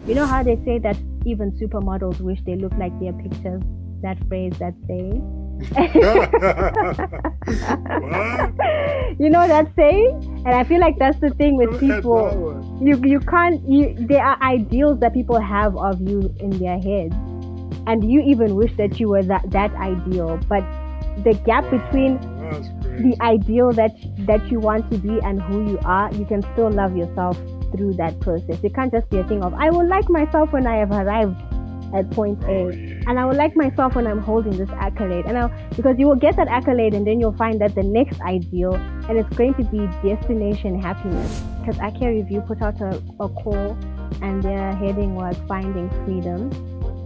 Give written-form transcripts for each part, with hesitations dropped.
You know how they say that even supermodels wish they look like their pictures? That phrase, that saying. What? You know that saying? And I feel like that's the thing with people. You can't. There are ideals that people have of you in their heads, and you even wish that you were that ideal. But the gap between the ideal that you want to be and who you are, you can still love yourself through that process. It can't just be a thing of, I will like myself when I have arrived at point A, and I will like myself when I'm holding this accolade, because you will get that accolade, and then you'll find that the next ideal, and it's going to be destination happiness. Because Akia Review put out a call, and their heading was finding freedom.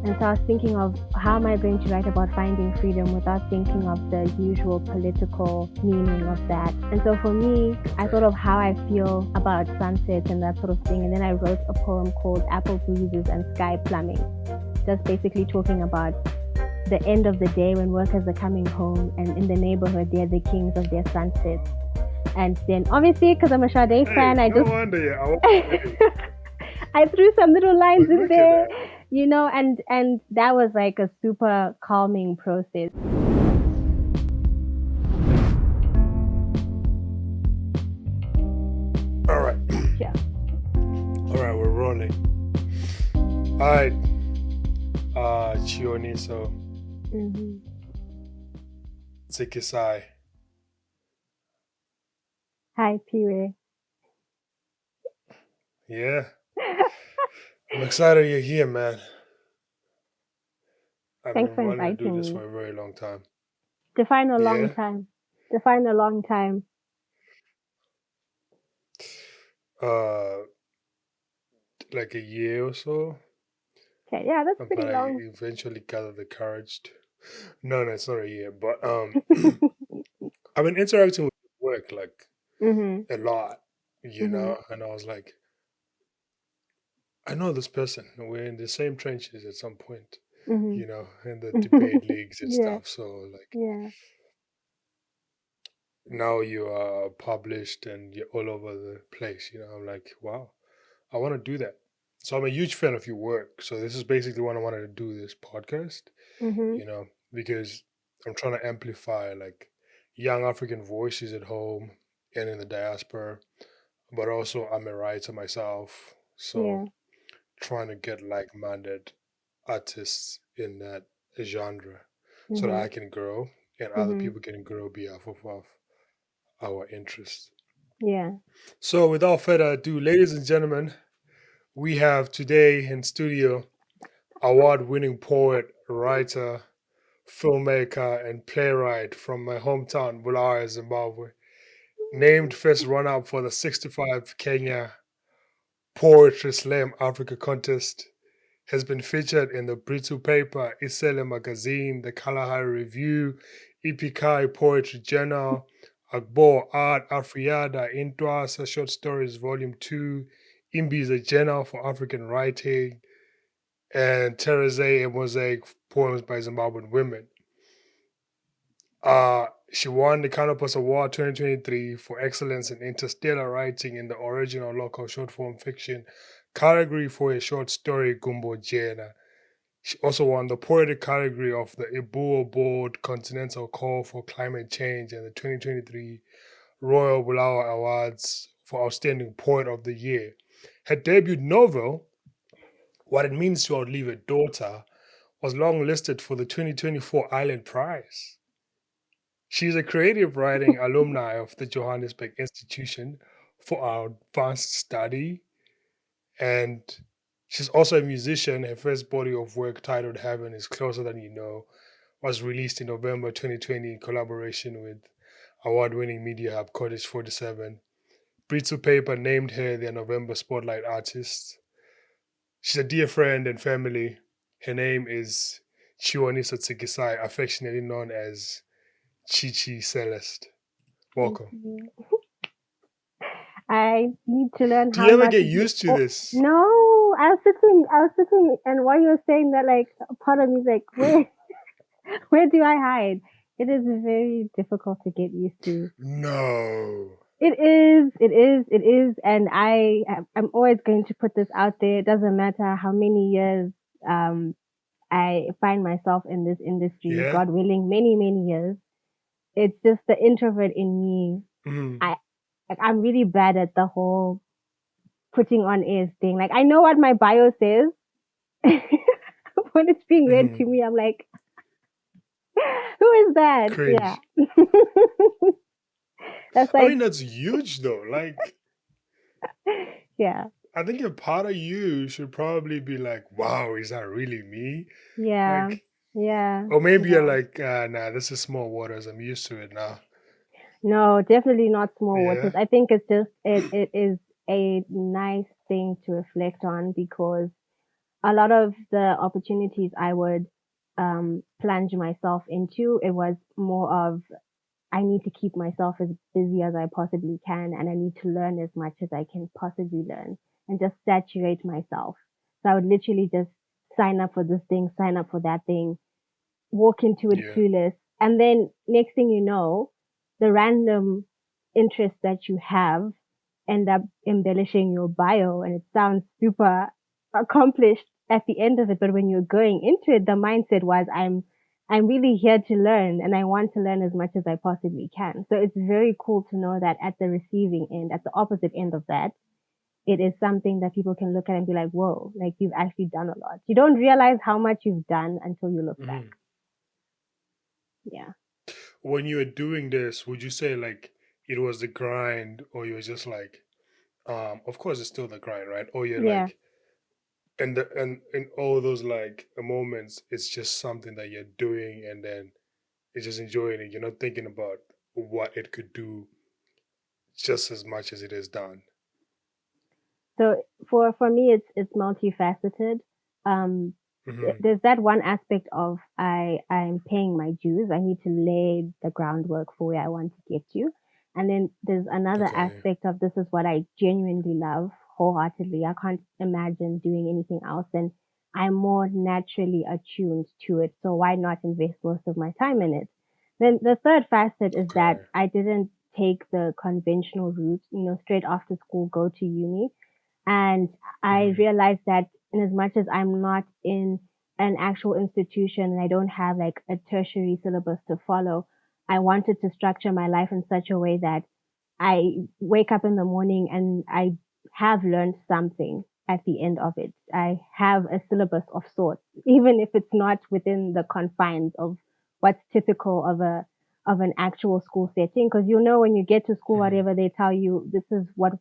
And so I was thinking of, how am I going to write about finding freedom without thinking of the usual political meaning of that? And so for me, I thought of how I feel about sunsets and that sort of thing. And then I wrote a poem called Apple Breezes and Sky Plumbing, just basically talking about the end of the day when workers are coming home, and in the neighborhood, they're the kings of their sunsets. And then obviously, because I'm a Sade fan, I threw some little lines in there, you know, and that was like a super calming process. All right. Yeah. All right, we're rolling. All right. Chioniso Tsikisayi. Hi, Piwe. Yeah. I'm excited you're here, man. Thanks for wanting to do inviting this me. for a very long time. Define a long time. Define a long time. Like a year or so. Okay, yeah, that's pretty But long. I eventually gathered the courage to... No, it's not a year, but I've been interacting with work like a lot, you know, and I was like, I know this person. We're in the same trenches at some point, you know, in the debate leagues and stuff. So like, now you are published and you're all over the place, you know. I'm like, wow, I want to do that. So I'm a huge fan of your work. So this is basically what I wanted to do, this podcast, you know, because I'm trying to amplify like young African voices at home and in the diaspora, but also I'm a writer myself. So trying to get like-minded artists in that genre so that I can grow and other people can grow behalf of our interests. Yeah. So without further ado, ladies and gentlemen, we have today in studio award-winning poet, writer, filmmaker, and playwright from my hometown, Bulawayo, Zimbabwe. Named first runner-up for the 65 Kenya Poetry Slam Africa contest. Has been featured in the Britu paper, Isele magazine, the Kalahari Review, EP10 Poetry Journal, Agbo Art, Afriada, Intwasa Short Stories Volume 2, Imbiza Journal for African Writing, and Tereze and Mosaic Poems by Zimbabwean Women. She won the Canopus Award 2023 for excellence in interstellar writing in the original local short form fiction category for a short story, Gumbo Jena. She also won the poetic category of the Ibuo Board Continental Call for Climate Change and the 2023 Royal Bulawayo Awards for Outstanding Poet of the Year. Her debut novel, What It Means to Outlive a Daughter, was long listed for the 2024 Island Prize. She's a creative writing alumni of the Johannesburg Institution for Advanced Study, and she's also a musician. Her first body of work, titled Heaven is Closer Than You Know, was released in November 2020 in collaboration with award-winning media hub Cottage 47. Britu Paper named her their November Spotlight Artist. She's a dear friend and family. Her name is Chioniso Tsikisayi, affectionately known as Chichi Celeste. Welcome. I need to learn Do how you ever not get to used to this? No, I was sitting, and while you were saying that, like, a part of me is like, where do I hide? It is very difficult to get used to. No. It is, and I'm always going to put this out there. It doesn't matter how many years um I find myself in this industry, Yeah. God willing, many, many years. It's just the introvert in me. Mm. I like I'm really bad at the whole putting on airs thing. Like I know what my bio says. When it's being read to Mm. me, I'm like, who is that? Yeah. Cringe. That's I like, mean, that's huge though. Like, yeah. I think a part of you should probably be like, wow, is that really me? Yeah. Like, Yeah. or maybe you're Yeah. like, nah, this is small waters. I'm used to it now. No, definitely not small waters. Yeah. I think it's just it is a nice thing to reflect on because a lot of the opportunities I would plunge myself into, it was more of I need to keep myself as busy as I possibly can and I need to learn as much as I can possibly learn and just saturate myself. So I would literally just sign up for this thing, sign up for that thing, walk into it Yeah. clueless. And then next thing you know, the random interests that you have end up embellishing your bio and it sounds super accomplished at the end of it. But when you're going into it, the mindset was I'm really here to learn and I want to learn as much as I possibly can. So it's very cool to know that at the receiving end, at the opposite end of that, it is something that people can look at and be like, whoa, like you've actually done a lot. You don't realize how much you've done until you look back. Mhm. Yeah. When you were doing this, would you say like it was the grind, or you were just like, of course it's still the grind, right? Or you're Yeah. like, and in all those like moments, it's just something that you're doing, and then you're just enjoying it. You're not thinking about what it could do just as much as it is done. So for me, it's multifaceted. Um, Hmm. there's that one aspect of I'm paying my dues. I need to lay the groundwork for where I want to get to, and then there's another Okay. aspect of this is what I genuinely love wholeheartedly. I can't imagine doing anything else, and I'm more naturally attuned to it. So why not invest most of my time in it? Then the third facet is that Okay. I didn't take the conventional route. Straight after school, go to uni. And I Hmm. realized that in as much as I'm not in an actual institution and I don't have like a tertiary syllabus to follow, I wanted to structure my life in such a way that I wake up in the morning and I have learned something at the end of it. I have a syllabus of sorts, even if it's not within the confines of what's typical of an actual school setting. Because when you get to school, Hmm. whatever they tell you,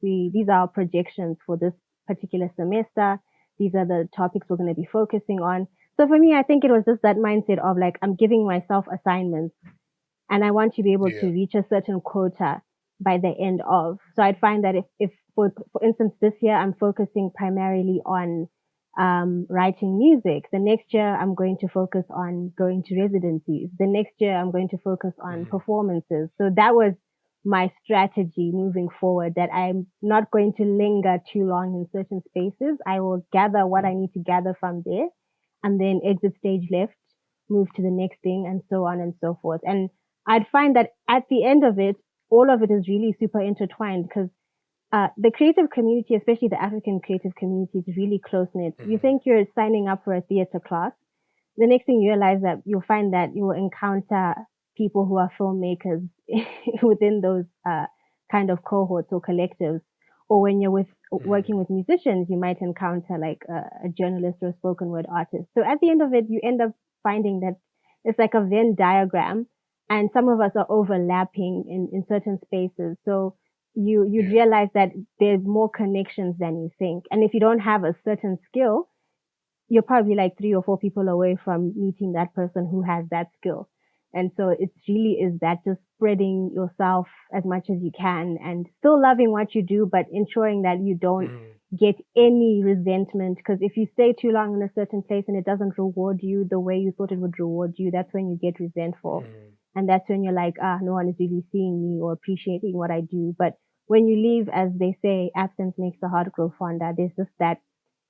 these are our projections for this particular semester. These are the topics we're going to be focusing on. So for me, I think it was just that mindset of like, I'm giving myself assignments and I want to be able to Yeah. reach a certain quota by the end of. So I'd find that if for instance, this year I'm focusing primarily on writing music. The next year I'm going to focus on going to residencies. The next year I'm going to focus on Hmm. performances. So that was my strategy moving forward that I'm not going to linger too long in certain spaces. I will gather what I need to gather from there and then exit stage left, move to the next thing and so on and so forth. And I'd find that at the end of it, all of it is really super intertwined because the creative community, especially the African creative community, is really close knit. You Hmm. think you're signing up for a theater class. The next thing you realize that you'll find that you will encounter people who are filmmakers within those kind of cohorts or collectives. Or when you're working Hmm. with musicians, you might encounter like a journalist or a spoken word artist. So at the end of it, you end up finding that it's like a Venn diagram, and some of us are overlapping in certain spaces. So you'd Yeah. realize that there's more connections than you think. And if you don't have a certain skill, you're probably like three or four people away from meeting that person who has that skill. And so it really is that just spreading yourself as much as you can and still loving what you do, but ensuring that you don't Hmm. get any resentment. Because if you stay too long in a certain place and it doesn't reward you the way you thought it would reward you, that's when you get resentful. Hmm. And that's when you're like, no one is really seeing me or appreciating what I do. But when you leave, as they say, absence makes the heart grow fonder. There's just that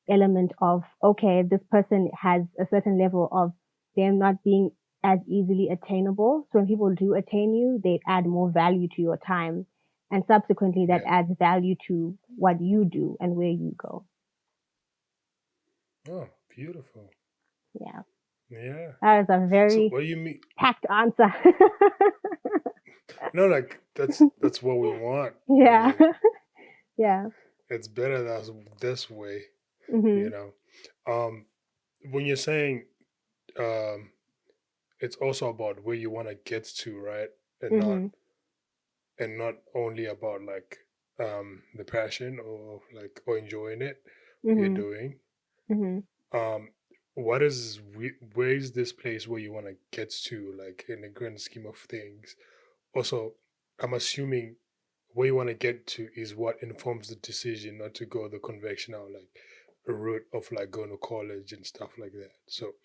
element of, okay, this person has a certain level of them not being as easily attainable. So when people do attain you, they add more value to your time. And subsequently, that Yeah. adds value to what you do and where you go. Oh, beautiful. Yeah. Yeah. That is a So very what do you mean? packed answer. No, like that's what we want. I Yeah. mean, Yeah. it's better this way, you Mhm. know. Um, when you're saying um, it's also about where you want to get to, right? And not Mhm. and not only about like the passion or like or enjoying it what you're Mhm. doing. Mhm. Um, where is this place where you want to get to, like in the grand scheme of things? Also, I'm assuming where you want to get to is what informs the decision not to go the conventional like route of like going to college and stuff like that. So,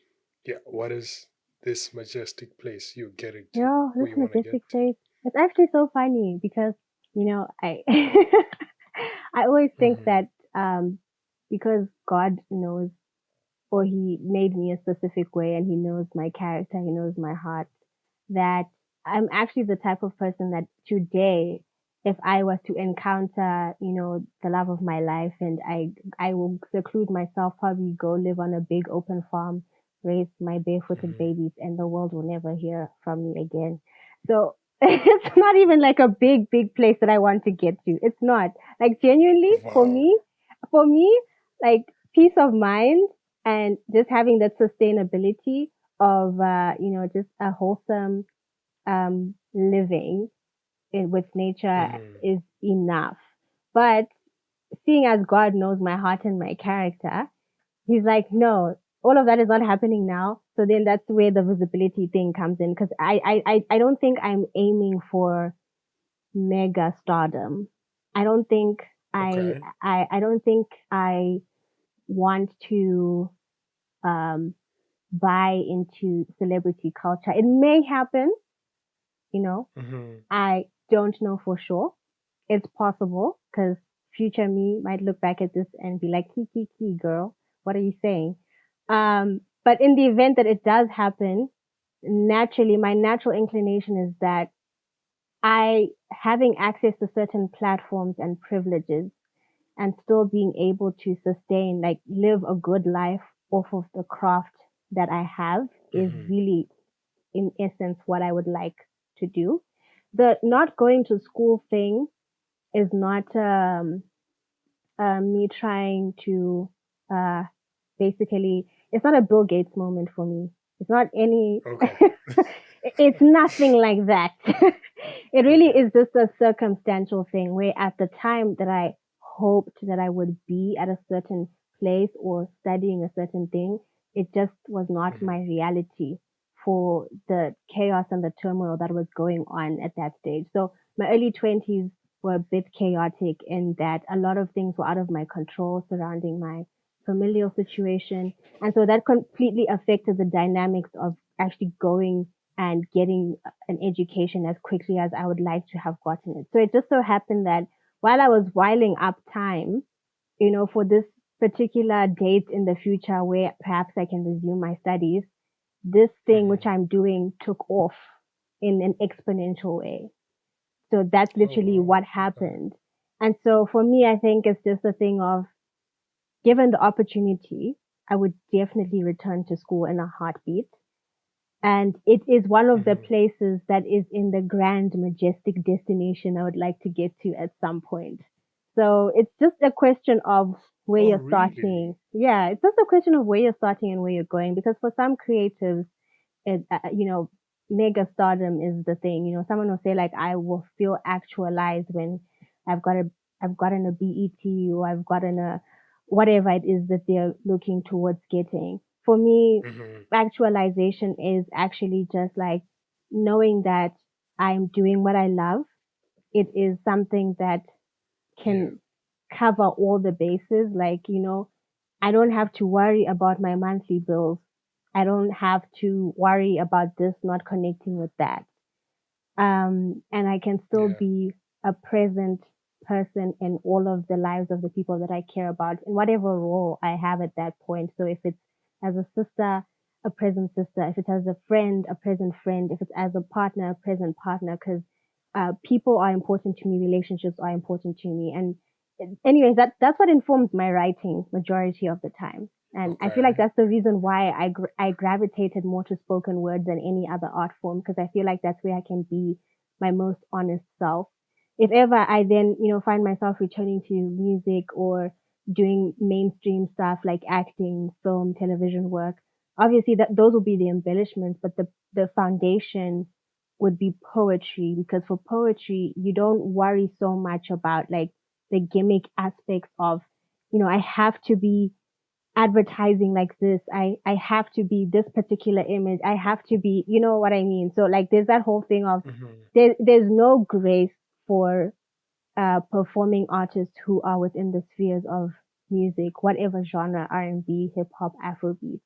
yeah, what is this majestic place you're getting to? Yo, this Where you want to get majestic place. It's actually so funny because, I I always to? think that because God knows, or he made me a specific way and he knows my character, he knows my heart, that I'm actually the type of person that today, if I was to encounter, the love of my life, and I will seclude myself, probably go live on a big open farm, raise my barefooted Hmm. babies, and the world will never hear from me again. So it's not even like a big, big place that I want to get to. It's not. Like genuinely Wow. for me, like peace of mind and just having that sustainability of just a wholesome living with nature Hmm. is enough. But seeing as God knows my heart and my character, he's like, no, all of that is not happening now. So then that's where the visibility thing comes in, because I don't think I'm aiming for mega stardom. I don't think Okay. I don't think I want to um buy into celebrity culture. It may happen, you know. Hmm. I don't know for sure. It's possible because future me might look back at this and be like, key, girl, what are you saying? But in the event that it does happen, naturally, my natural inclination is that having access to certain platforms and privileges and still being able to sustain, like live a good life off of the craft that I have is Hmm. really, in essence, what I would like to do. The not going to school thing is not me trying to uh, basically, it's not a Bill Gates moment for me. It's not any, Okay. it's nothing like that. It really Okay. is just a circumstantial thing where at the time that I hoped that I would be at a certain place or studying a certain thing, it just was not Hmm. my reality for the chaos and the turmoil that was going on at that stage. So my early 20s were a bit chaotic in that a lot of things were out of my control surrounding my familial situation. And so that completely affected the dynamics of actually going and getting an education as quickly as I would like to have gotten it. So it just so happened that while I was whiling up time, for this particular date in the future where perhaps I can resume my studies, this thing which Hmm. I'm doing took off in an exponential way. So that's Oh literally wow. what Okay. happened. And so for me, I think it's just a thing of, given the opportunity, I would definitely return to school in a heartbeat. And it is one of the Hmm. places that is in the grand, majestic destination I would like to get to at some point. So it's just a question of where Oh you're really? starting. Yeah, it's just a question of where you're starting and where you're going. Because for some creatives, mega stardom is the thing. Someone will say like, I will feel actualized when I've got a, I've gotten a BET, or I've gotten a, whatever it is that they're looking towards getting. For me, Hmm. actualization is actually just like knowing that I'm doing what I love. It is something that Yeah. can cover all the bases. Like, I don't have to worry about my monthly bills. I don't have to worry about this not connecting with that. And I can still Yeah. be a present person in all of the lives of the people that I care about in whatever role I have at that point. So if it's as a sister, a present sister, if it's as a friend, a present friend, if it's as a partner, a present partner, because people are important to me, relationships are important to me, and anyways, that's what informs my writing majority of the time. And I feel like Okay. that's the reason why I gravitated more to spoken word than any other art form, because I feel like that's where I can be my most honest self. If ever I then, find myself returning to music or doing mainstream stuff like acting, film, television work, obviously those will be the embellishments, but the foundation would be poetry, because for poetry, you don't worry so much about like the gimmick aspects of, I have to be advertising like this. I have to be this particular image. I have to be, you know what I mean? So like there's that whole thing of Hmm. there's no grace for performing artists who are within the spheres of music, whatever genre, R&B, hip hop, Afrobeat.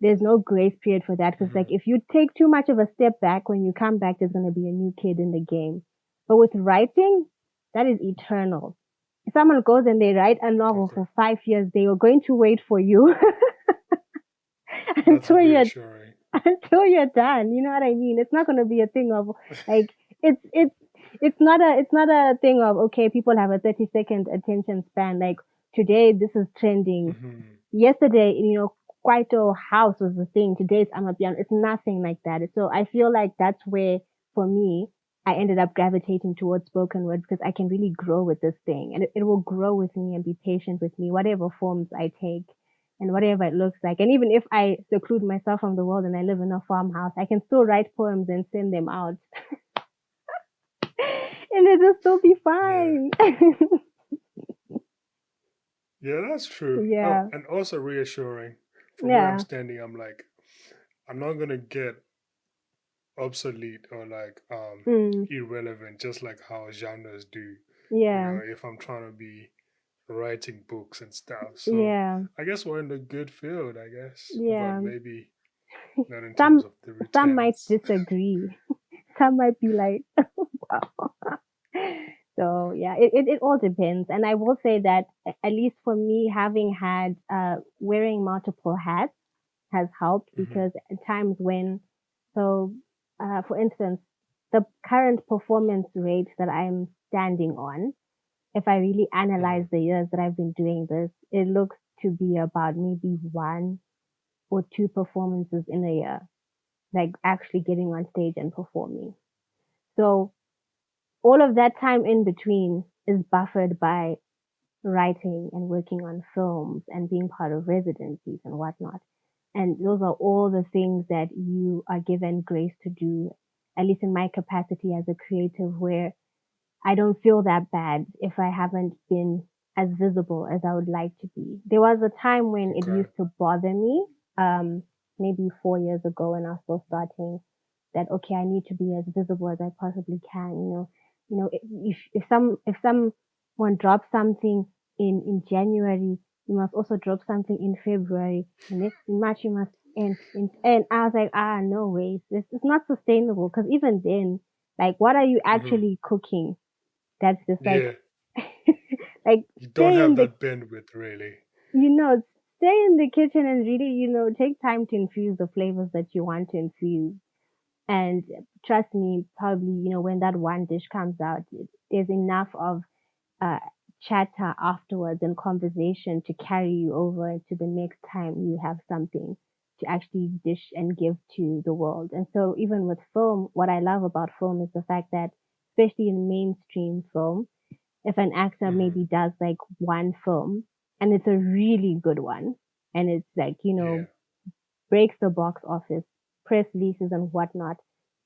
There's no grace period for that, because like Hmm. if you take too much of a step back, when you come back, there's going to be a new kid in the game. But with writing, that is eternal. If someone goes and they write a novel Okay. for 5 years, they are going to wait for you That's until you're reassuring. until you're done. You know what I mean? It's not going to be a thing of like it's it's not a thing of, okay, people have a 30-second attention span. Like today, this is trending. Hmm. Yesterday, Kwaito house was the thing. Today it's Amapiano. It's nothing like that. So I feel like that's where, for me, I ended up gravitating towards spoken word, because I can really grow with this thing, and it will grow with me and be patient with me, whatever forms I take and whatever it looks like. And even if I seclude myself from the world and I live in a farmhouse, I can still write poems and send them out, and it'll still be Yeah. fine. Yeah, that's true. Oh, Yeah, and also reassuring. From where I'm yeah, standing, I'm like, I'm not gonna get obsolete or like mm, irrelevant, just like how genres do. yeah, If I'm trying to be writing books and stuff. So yeah, I guess we're in a good field, I guess, but yeah. maybe not in terms Some of the some might returns. disagree. Some might be like, wow. So yeah, it all depends. And I will say that at least for me, having had wearing multiple hats has helped, Hmm. because at times when, so for instance, the current performance rate that I'm standing on, if I really analyze Hmm. the years that I've been doing this, it looks to be about maybe one or two performances in a year, like actually getting on stage and performing. So all of that time in between is buffered by writing and working on films and being part of residencies and whatnot. And those are all the things that you are given grace to do, at least in my capacity as a creative, where I don't feel that bad if I haven't been as visible as I would like to be. There was a time when it Okay. used to bother me, maybe 4 years ago when I was still starting, that okay, I need to be as visible as I possibly can. If someone drops something in January, you must also drop something in February, and if in March you must and I was like, no way, this is not sustainable, because even then, like, what are you Hmm. actually cooking? That's just like Yeah, like you don't stay have in the that bandwidth really. you know stay in the kitchen and really take time to infuse the flavors that you want to infuse. And trust me, probably, when that one dish comes out, there's enough of uh, chatter afterwards and conversation to carry you over to the next time you have something to actually dish and give to the world. And so, even with film, what I love about film is the fact that, especially in mainstream film, if an actor Hmm. maybe does like one film and it's a really good one, and it's like, Yeah. breaks the box office, press releases and whatnot.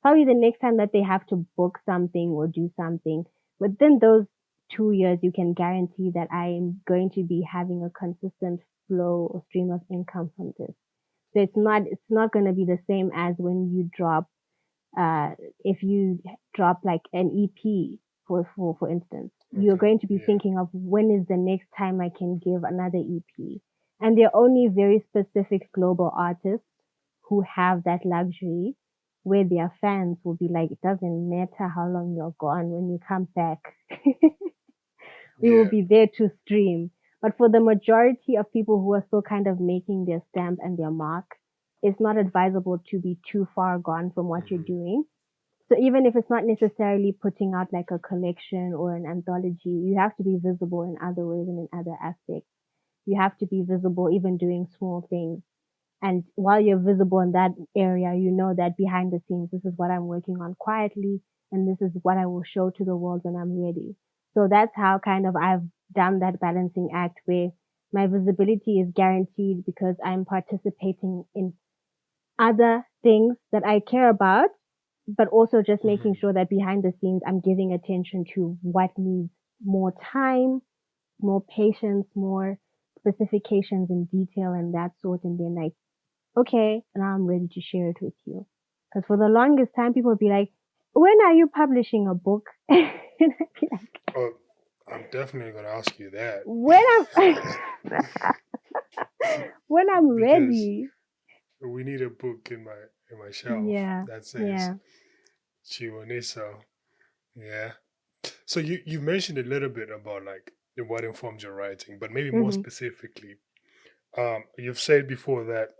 Probably the next time that they have to book something or do something, within those 2 years, you can guarantee that I'm going to be having a consistent flow or stream of income from this. So it's not going to be the same as when you drop uh, if you drop like an EP, for instance, you're Okay. going to be Yeah. thinking of when is the next time I can give another EP. And there are only very specific global artists who have that luxury, where their fans will be like, it doesn't matter how long you're gone, when you come back, we will Yeah. be there to stream. But for the majority of people who are still kind of making their stamp and their mark, it's not advisable to be too far gone from what you're Hmm. doing, So even if it's not necessarily putting out like a collection or an anthology, you have to be visible in other ways and in other aspects. You have to be visible even doing small things. And while you're visible in that area, you know that behind the scenes, this is what I'm working on quietly, and this is what I will show to the world when I'm ready. So that's how kind of I've done that balancing act where my visibility is guaranteed because I'm participating in other things that I care about, but also just making Mhm. sure that behind the scenes, I'm giving attention to what needs more time, more patience, more specifications and detail and that sort. And then like, okay, now I'm ready to share it with you. Because for the longest time, people would be like, when are you publishing a book? And I'd be like, Oh, I'm definitely gonna ask you that when I'm when I'm because ready. we need a book in my shelf Yeah, that says yeah. Chioniso. Yeah. So you mentioned a little bit about like what informs your writing, but maybe more Mhm. specifically, you've said before that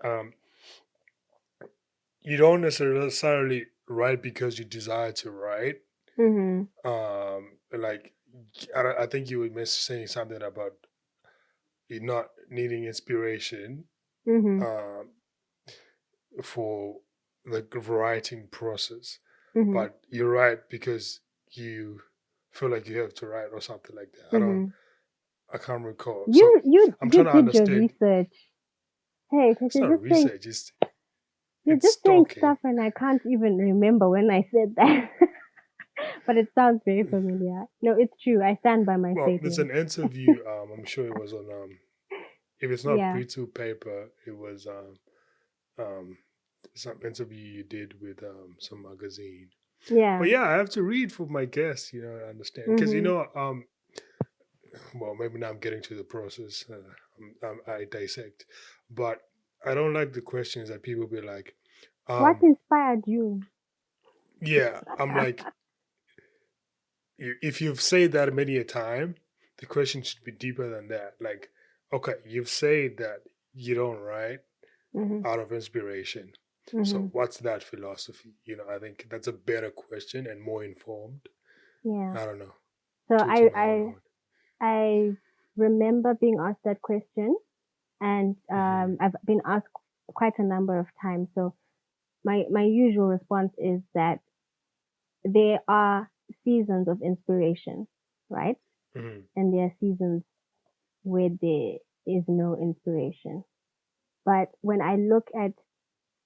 you don't necessarily write because you desire to write. Mhm. Like I think you were saying something about you not needing inspiration Mhm. um, for the writing process, Mhm. but you write because you feel like you have to write or something like that. Mhm. I can't recall. So I'm You trying to did your understand. research. Hey, because It's not research. you're It's just saying stalking. stuff and I can't even remember when I said that. But it sounds very familiar. No, it's true. I stand by my Well, there's statement. an interview. I'm sure it was on. If it's not Yeah. P2 paper, it was um, some interview you did with some magazine. But Yeah. yeah, I have to read for my guests. I understand because Mhm. well, maybe now I'm getting to the process. I dissect, but I don't like the questions that people be like, What um, inspired you? yeah, I'm like, if you've said that many a time, the question should be deeper than that. Like, okay, you've said that you don't write Mhm. out of inspiration. So Mhm. what's that philosophy? I think that's a better question and more informed. Yeah. I don't know. So Tooting my own horn. I remember being asked that question, and Hmm. I've been asked quite a number of times. So my usual response is that there are seasons of inspiration, right? Hmm. And there are seasons where there is no inspiration. But when I look at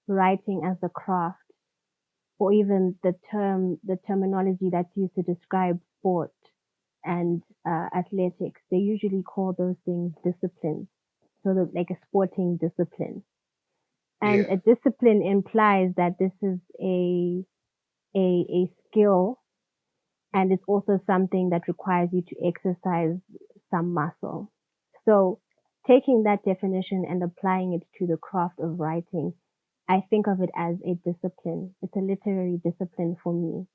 writing as a craft, or even the terminology that's used to describe sport and athletics, they usually call those things disciplines. So like a sporting discipline. And Yeah. a discipline implies that this is a skill, and it's also something that requires you to exercise some muscle. So taking that definition and applying it to the craft of writing, I think of it as a discipline. It's a literary discipline for me.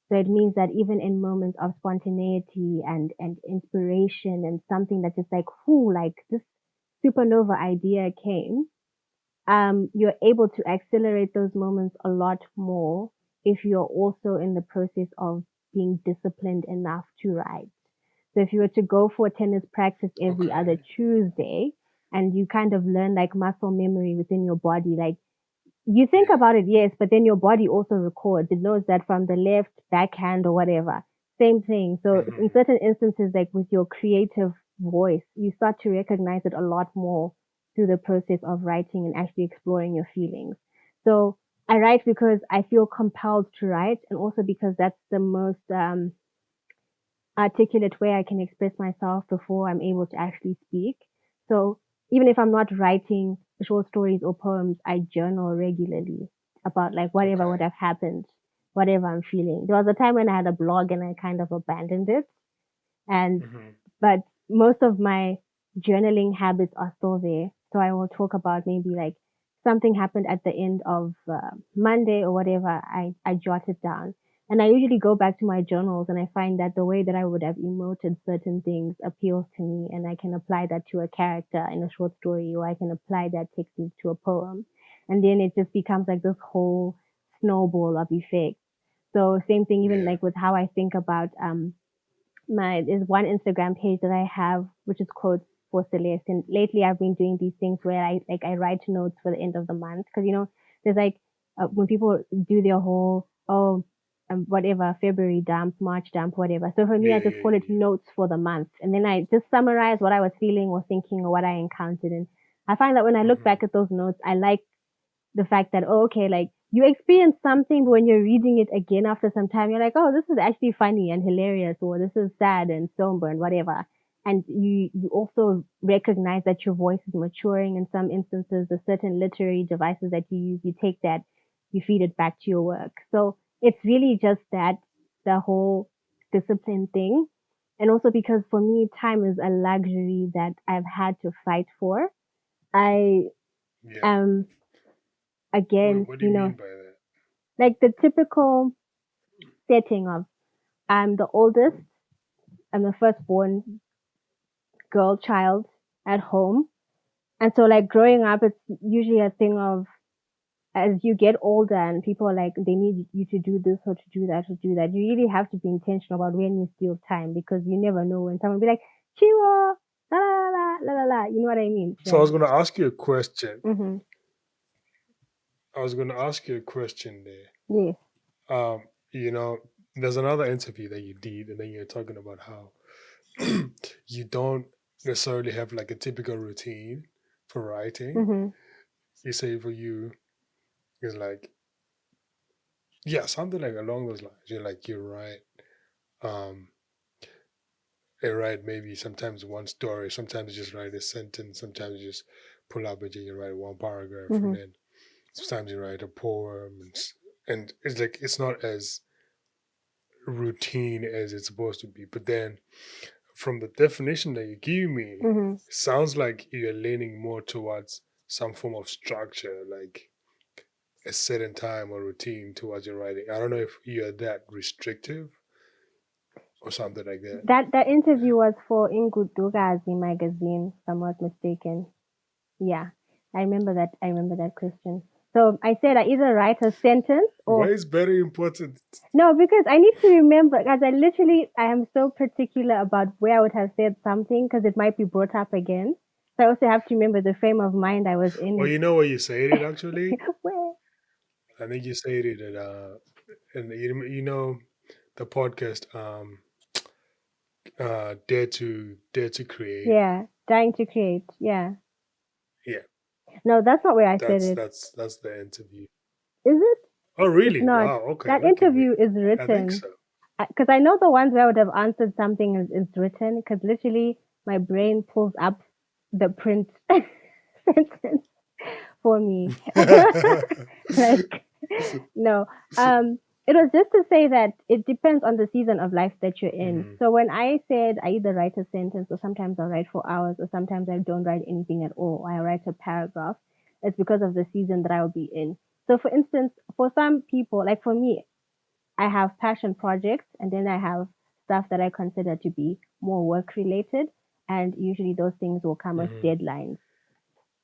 So it means that even in moments of spontaneity and inspiration and something that just like, whoo, like this supernova idea came, you're able to accelerate those moments a lot more if you're also in the process of being disciplined enough to write. So if you were to go for tennis practice every other Okay. Tuesday and you kind of learn like muscle memory within your body, like you think Yeah. about it, yes, but then your body also records. It knows that from the left backhand or whatever. Same thing. So in Hmm. certain instances, like with your creative voice, you start to recognize it a lot more through the process of writing and actually exploring your feelings. So I write because I feel compelled to write, and also because that's the most articulate way I can express myself before I'm able to actually speak. So even if I'm not writing short stories or poems, I journal regularly about like whatever would Okay. have happened, whatever I'm feeling. There was a time when I had a blog and I kind of abandoned it. And, Hmm. but most of my journaling habits are still there. So I will talk about maybe like something happened at the end of Monday or whatever. I jot it down. And I usually go back to my journals and I find that the way that I would have emoted certain things appeals to me, and I can apply that to a character in a short story, or I can apply that technique to a poem. And then it just becomes like this whole snowball of effects. So same thing, even Yeah. like with how I think about there's one Instagram page that I have, which is Quotes for Celeste. And lately I've been doing these things where I write notes for the end of the month. Cause there's like, when people do their whole, whatever, February dump, March dump, whatever. So for me, Yeah, I just yeah, call it yeah. notes for the month. And then I just summarize what I was feeling or thinking or what I encountered. And I find that when I look Mhm. back at those notes, I like the fact that, oh, okay, like you experience something, but when you're reading it again after some time, you're like, oh, this is actually funny and hilarious, or this is sad and somber and whatever. And you also recognize that your voice is maturing in some instances. The certain literary devices that you use, you take that, you feed it back to your work. So it's really just that, the whole discipline thing. And also because for me, time is a luxury that I've had to fight for. I Yeah. am against, What do you mean by that? like the typical setting of I'm the oldest, I'm the firstborn girl child at home. And so like growing up, it's usually a thing of as you get older and people are like, they need you to do this or to do that or do that. You really have to be intentional about when you steal time because you never know when someone will be like, Chiwa, la la la la la la. You know what I mean? So I Yeah. was going to ask you a question. Mm-hmm. I was going to ask you a question there. Yes. Um, you know, there's another interview that you did, and then you're talking about how you don't necessarily have like a typical routine for writing. Mm-hmm. You say for you, it's like, yeah, something like along those lines. You're like, you write, um, you write maybe sometimes one story, sometimes you just write a sentence, sometimes you just pull up and you write one paragraph, Mm-hmm. and then sometimes you write a poem, and it's like it's not as routine as it's supposed to be. But then from the definition that you give me, Mm-hmm. it sounds like you're leaning more towards some form of structure, like a certain time or routine towards your writing. I don't know if you're that restrictive or something like that. That interview was for Ingudugazi magazine, if I'm not mistaken. Yeah, I remember that question. So I said I either write a sentence Why or is very important? no, because I need to remember. Because I am so particular about where I would have said something because it might be brought up again. So I also have to remember the frame of mind I was Or in. you know where you say it actually? Where? I think you say it at and you know the podcast dare to create. Yeah, dying to create. Yeah. Yeah, No, that's not where I said that's it. that's that's the interview. Is it? Oh It's really? not. Wow. Okay. That Okay. interview is I think written. so. Because I know the ones where I would have answered something is written because literally my brain pulls up the print sentence for me. Like, no. It was just to say that it depends on the season of life that you're in. Mhm. So when I said I either write a sentence or sometimes I'll write for hours or sometimes I don't write anything at all, or I write a paragraph, it's because of the season that I'll be in. So for instance, for some people, like for me, I have passion projects and then I have stuff that I consider to be more work related. And usually those things will come with Mhm. deadlines.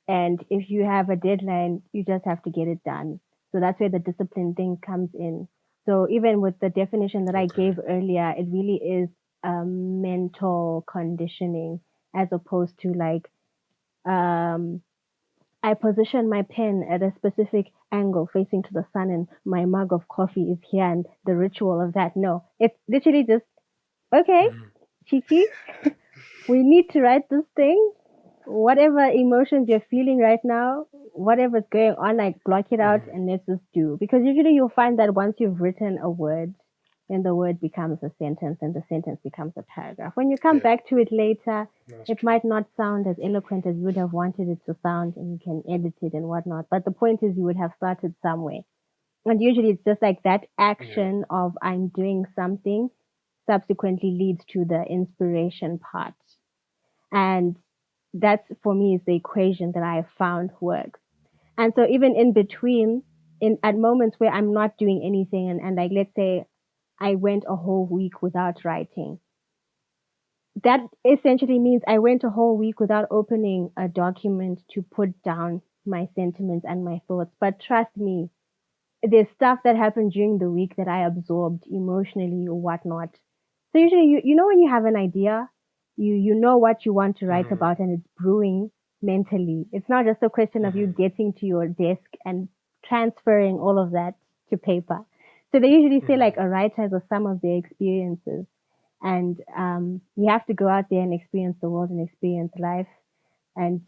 And if you have a deadline, you just have to get it done. So that's where the discipline thing comes in. So even with the definition that I Okay. gave earlier, it really is mental conditioning as opposed to like um, I position my pen at a specific angle facing to the sun and my mug of coffee is here and the ritual of that. No, it's literally just, okay, Mhm. Chiki, we need to write this thing. Whatever emotions you're feeling right now, whatever's going on, like block it out Mhm. and let's just do. Because usually you'll find that once you've written a word, then the word becomes a sentence and the sentence becomes a paragraph. When you come Yeah, back to it later, that's it true. might not sound as eloquent as you would have wanted it to sound and you can edit it and whatnot. But the point is you would have started somewhere. And usually it's just like that Yeah. action of I'm doing something subsequently leads to the inspiration part. And that's for me is the equation that I have found works. And so even in between, in at moments where I'm not doing anything and like let's say I went a whole week without writing, that essentially means I went a whole week without opening a document to put down my sentiments and my thoughts. But trust me, there's stuff that happened during the week that I absorbed emotionally or whatnot. So usually, you know, when you have an idea, you know what you want to write about, and it's brewing mentally. It's not just a question of you getting to your desk and transferring all of that to paper. So they usually say like a writer has a sum of their experiences, and you have to go out there and experience the world and experience life. And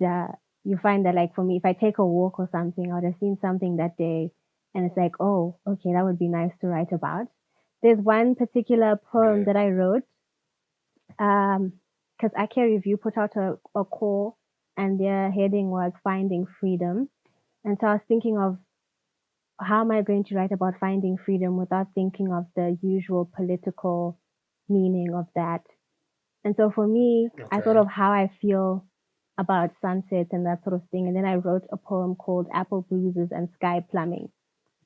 you find that, like, for me, if I take a walk or something, I would have seen something that day, and it's like, oh, okay, that would be nice to write about. There's one particular poem Yeah. that I wrote because Ake Review put out a call, and their heading was Finding Freedom. And so I was thinking of how am I going to write about finding freedom without thinking of the usual political meaning of that. And so for me, I thought Okay. of how I feel about sunsets and that sort of thing. And then I wrote a poem called Apple Bruises and Sky Plumbing,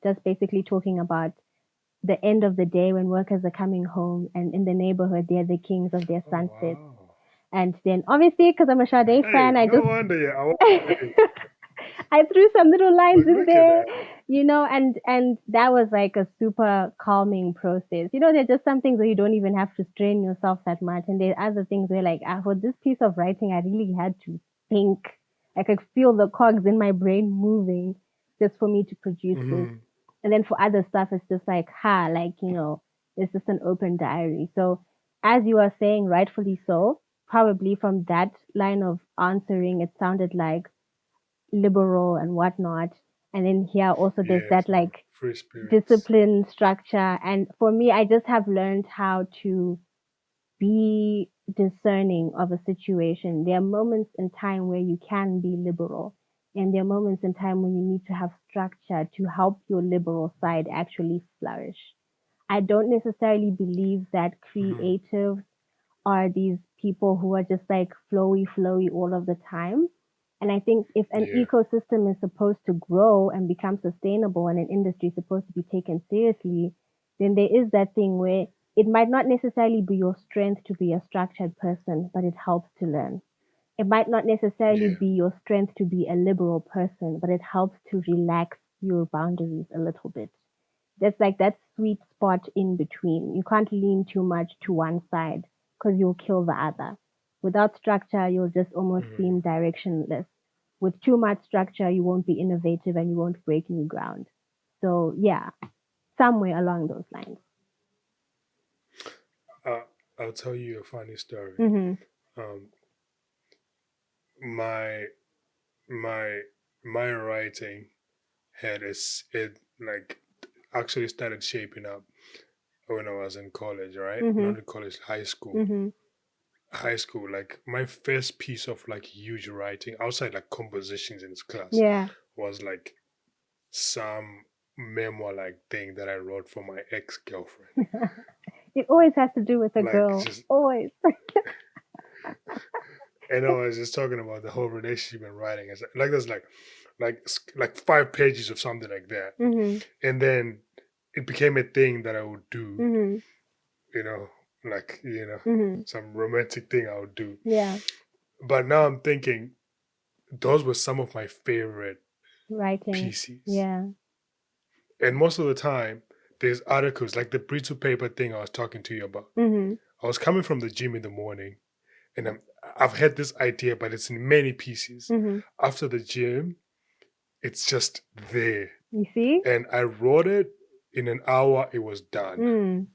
just basically talking about the end of the day when workers are coming home, and in the neighborhood, they're the kings of their Oh, sunsets. wow. And then obviously, because I'm a Sade Hey, fan, I no just wonder. Yeah. Hey, I threw some little lines but in look at there, that. you know, and that was like a super calming process. You know, there's just some things where you don't even have to strain yourself that much, and there are other things where, like, for this piece of writing, I really had to think. I could feel the cogs in my brain moving just for me to produce this. And then for other stuff, it's just like, like, you know, it's just an open diary. So as you are saying, rightfully so, probably from that line of answering, it sounded like liberal and whatnot. And then here also there's Yeah, that some like free spirits. discipline structure. And for me, I just have learned how to be discerning of a situation. There are moments in time where you can be liberal, and there are moments in time when you need to have structure to help your liberal side actually flourish. I don't necessarily believe that creatives are these people who are just like flowy, flowy all of the time. And I think if an Yeah. ecosystem is supposed to grow and become sustainable, and an industry is supposed to be taken seriously, then there is that thing where it might not necessarily be your strength to be a structured person, but it helps to learn. It might not necessarily Yeah. be your strength to be a liberal person, but it helps to relax your boundaries a little bit. There's like that sweet spot in between. You can't lean too much to one side because you'll kill the other. Without structure, you'll just almost seem directionless. With too much structure, you won't be innovative and you won't break new ground. So, yeah, somewhere along those lines. I'll tell you a funny story. Mm-hmm. Um, my my my writing it like actually started shaping up when I was in college, right? Mm-hmm. Not in college, high school. Mm-hmm. High school, like my first piece of like huge writing outside like compositions in class Yeah. was like some memoir like thing that I wrote for my ex girlfriend. It always has to do with a Like girl. just Always. and I was just talking about the whole relationship and writing. It's like there's like 5 pages of something like that. Mm-hmm. And then it became a thing that I would do, Mm-hmm. you know, like, Mm-hmm. some romantic thing I would do. Yeah. But now I'm thinking those were some of my favorite Writing. pieces. Yeah. And most of the time, there's articles like the Brito paper thing I was talking to you about. Mm-hmm. I was coming from the gym in the morning and I've had this idea, but it's in many pieces. Mm-hmm. After the gym, it's just there. You see? And I wrote it in an hour, it was done. Mm.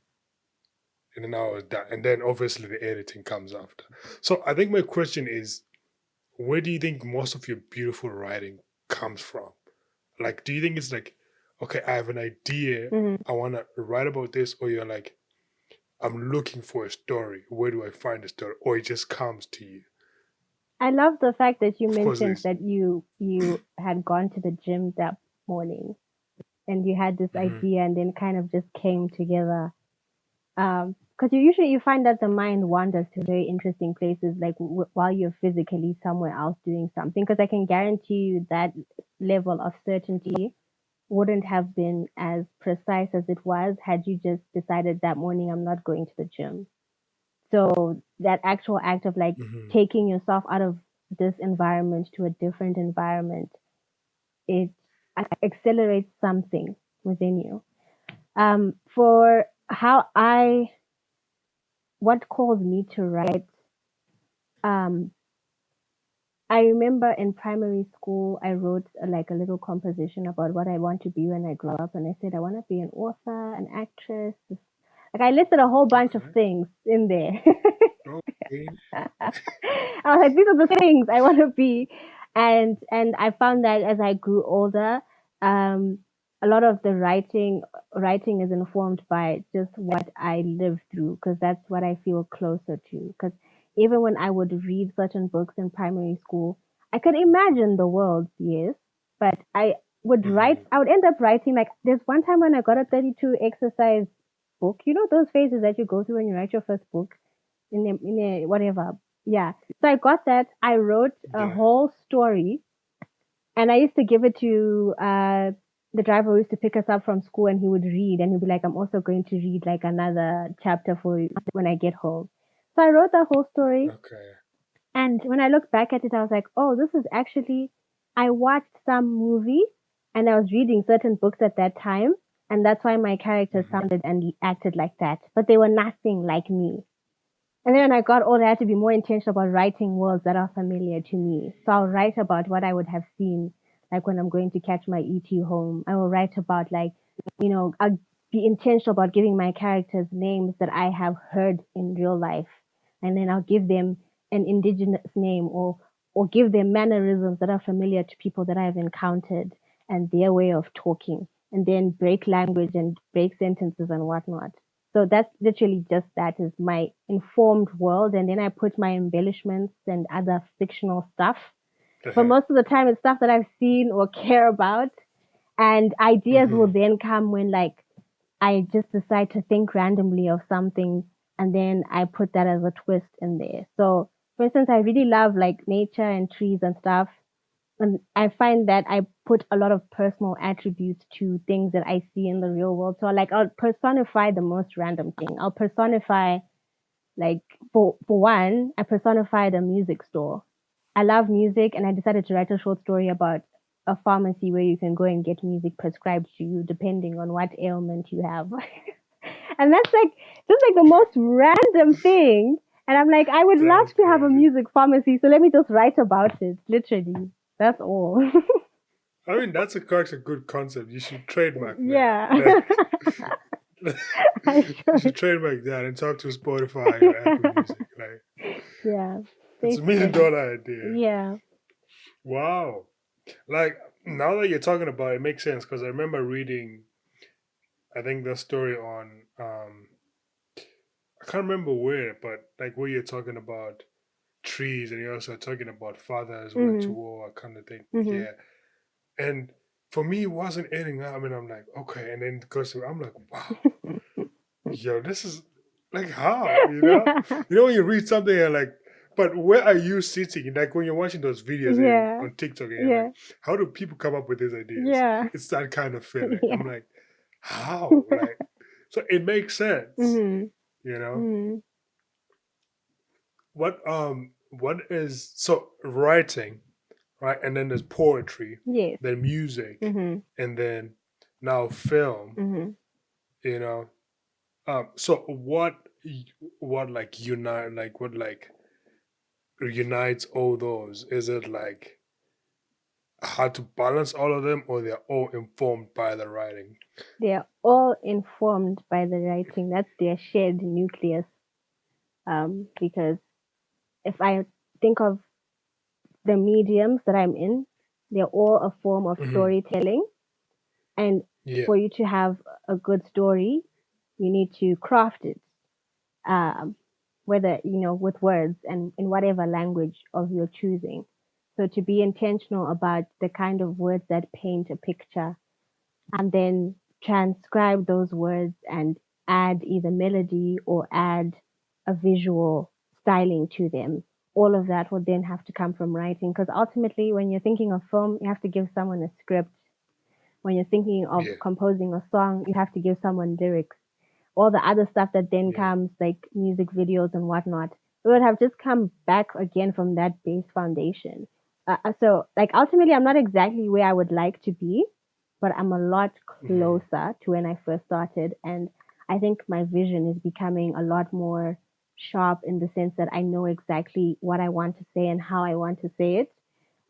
In an hour, it was done. And then obviously the editing comes after. So I think my question is, where do you think most of your beautiful writing comes from? Like, do you think it's like, okay, I have an idea, Mm-hmm. I want to write about this, or you're like, I'm looking for a story. Where do I find a story? Or it just comes to you? I love the fact that you Of course, mentioned there's. that you had gone to the gym that morning and you had this Mhm. idea and then kind of just came together. Because you find that the mind wanders to very interesting places, like while you're physically somewhere else doing something. Because I can guarantee you that level of certainty wouldn't have been as precise as it was had you just decided that morning I'm not going to the gym. So that actual act of like Mhm. taking yourself out of this environment to a different environment, it accelerates something. within you. For what calls me to write, um, I remember in primary school, I wrote like a little composition about what I want to be when I grow up. And I said, I want to be an author, an actress. Like I listed a whole bunch of Okay. things in there. Okay. I was like, these are the things I want to be. And I found that as I grew older, um, a lot of the writing is informed by just what I lived through, because that's what I feel closer to. Because even when I would read certain books in primary school, I could imagine the world, yes, but Mhm. I would end up writing, like there's one time when I got a 32 exercise book. You know those phases that you go through when you write your first book in a whatever. Yeah. So I got that. I wrote a Yeah. whole story, and I used to give it to the driver who used to pick us up from school, and he would read, and he'd be like, "I'm also going to read like another chapter for you when I get home." So I wrote that whole story, Okay. and when I look back at it, I was like, "Oh, this is actually." I watched some movie, and I was reading certain books at that time, and that's why my characters Mhm. sounded and acted like that. But they were nothing like me. And then when I got older, I had to be more intentional about writing worlds that are familiar to me. So I'll write about what I would have seen, like when I'm going to catch my ET home. I will write about, like, I'll be intentional about giving my characters names that I have heard in real life. And then I'll give them an indigenous name, or give them mannerisms that are familiar to people that I've encountered and their way of talking. And then break language and break sentences and whatnot. So that's literally just that is my informed world. And then I put my embellishments and other fictional stuff. But Uh-huh. most of the time, it's stuff that I've seen or care about. And ideas will Mhm. then come when, like, I just decide to think randomly of something, and then I put that as a twist in there. So, for instance, I really love like nature and trees and stuff. And I find that I put a lot of personal attributes to things that I see in the real world. So like I'll personify the most random thing. I'll personify, like, for one, I personified a music store. I love music, and I decided to write a short story about a pharmacy where you can go and get music prescribed to you depending on what ailment you have. And that's like just like the most random thing. And I'm like, I would love That's to have a crazy. music pharmacy, so let me just write about it. Literally. That's all. I mean, that's a good concept. You should trademark that. Yeah. Like, I you should. should trademark that and talk to Spotify or Apple Music. Like, Yeah. it's a Thanks, million buddy. dollar idea. Yeah. Wow. Like, now that you're talking about it, it makes sense because I remember reading, I think the story on, I can't remember where, but like where you're talking about trees and you're also talking about fathers went to Mhm. war, kind of thing. Mhm. Yeah. And for me, it wasn't adding up. I mean, I'm like, okay. And then because I'm like, wow, yo, this is like how, you know? Yeah. You know, when you read something, you're like, but where are you sitting? Like when you're watching those videos Yeah. on TikTok and you're like, Yeah. how do people come up with these ideas? Yeah. It's that kind of feeling. Yeah. I'm like, how? Like, so it makes sense, Mhm. you know? Mhm. What is so writing, right? And then there's poetry, Yes. then music, Mhm. and then now film, Mhm. you know. So what like unites all those? Is it like how to balance all of them, or they're all informed by the writing? They are all informed by the writing. That's their shared nucleus. Because if I think of the mediums that I'm in, they're all a form of Hmm. storytelling. And Yeah, for you to have a good story, you need to craft it, um, whether, with words and in whatever language of your choosing. So to be intentional about the kind of words that paint a picture, and then transcribe those words and add either melody or add a visual styling to them. All of that will then have to come from writing, because ultimately, when you're thinking of film, you have to give someone a script. When you're thinking of yeah, composing a song, you have to give someone lyrics. All the other stuff that then yeah. comes, like music videos and whatnot, it would have just come back again from that base foundation. So, like, ultimately, I'm not exactly where I would like to be, but I'm a lot Mm-hmm. closer to when I first started. And I think my vision is becoming a lot more sharp in the sense that I know exactly what I want to say and how I want to say it.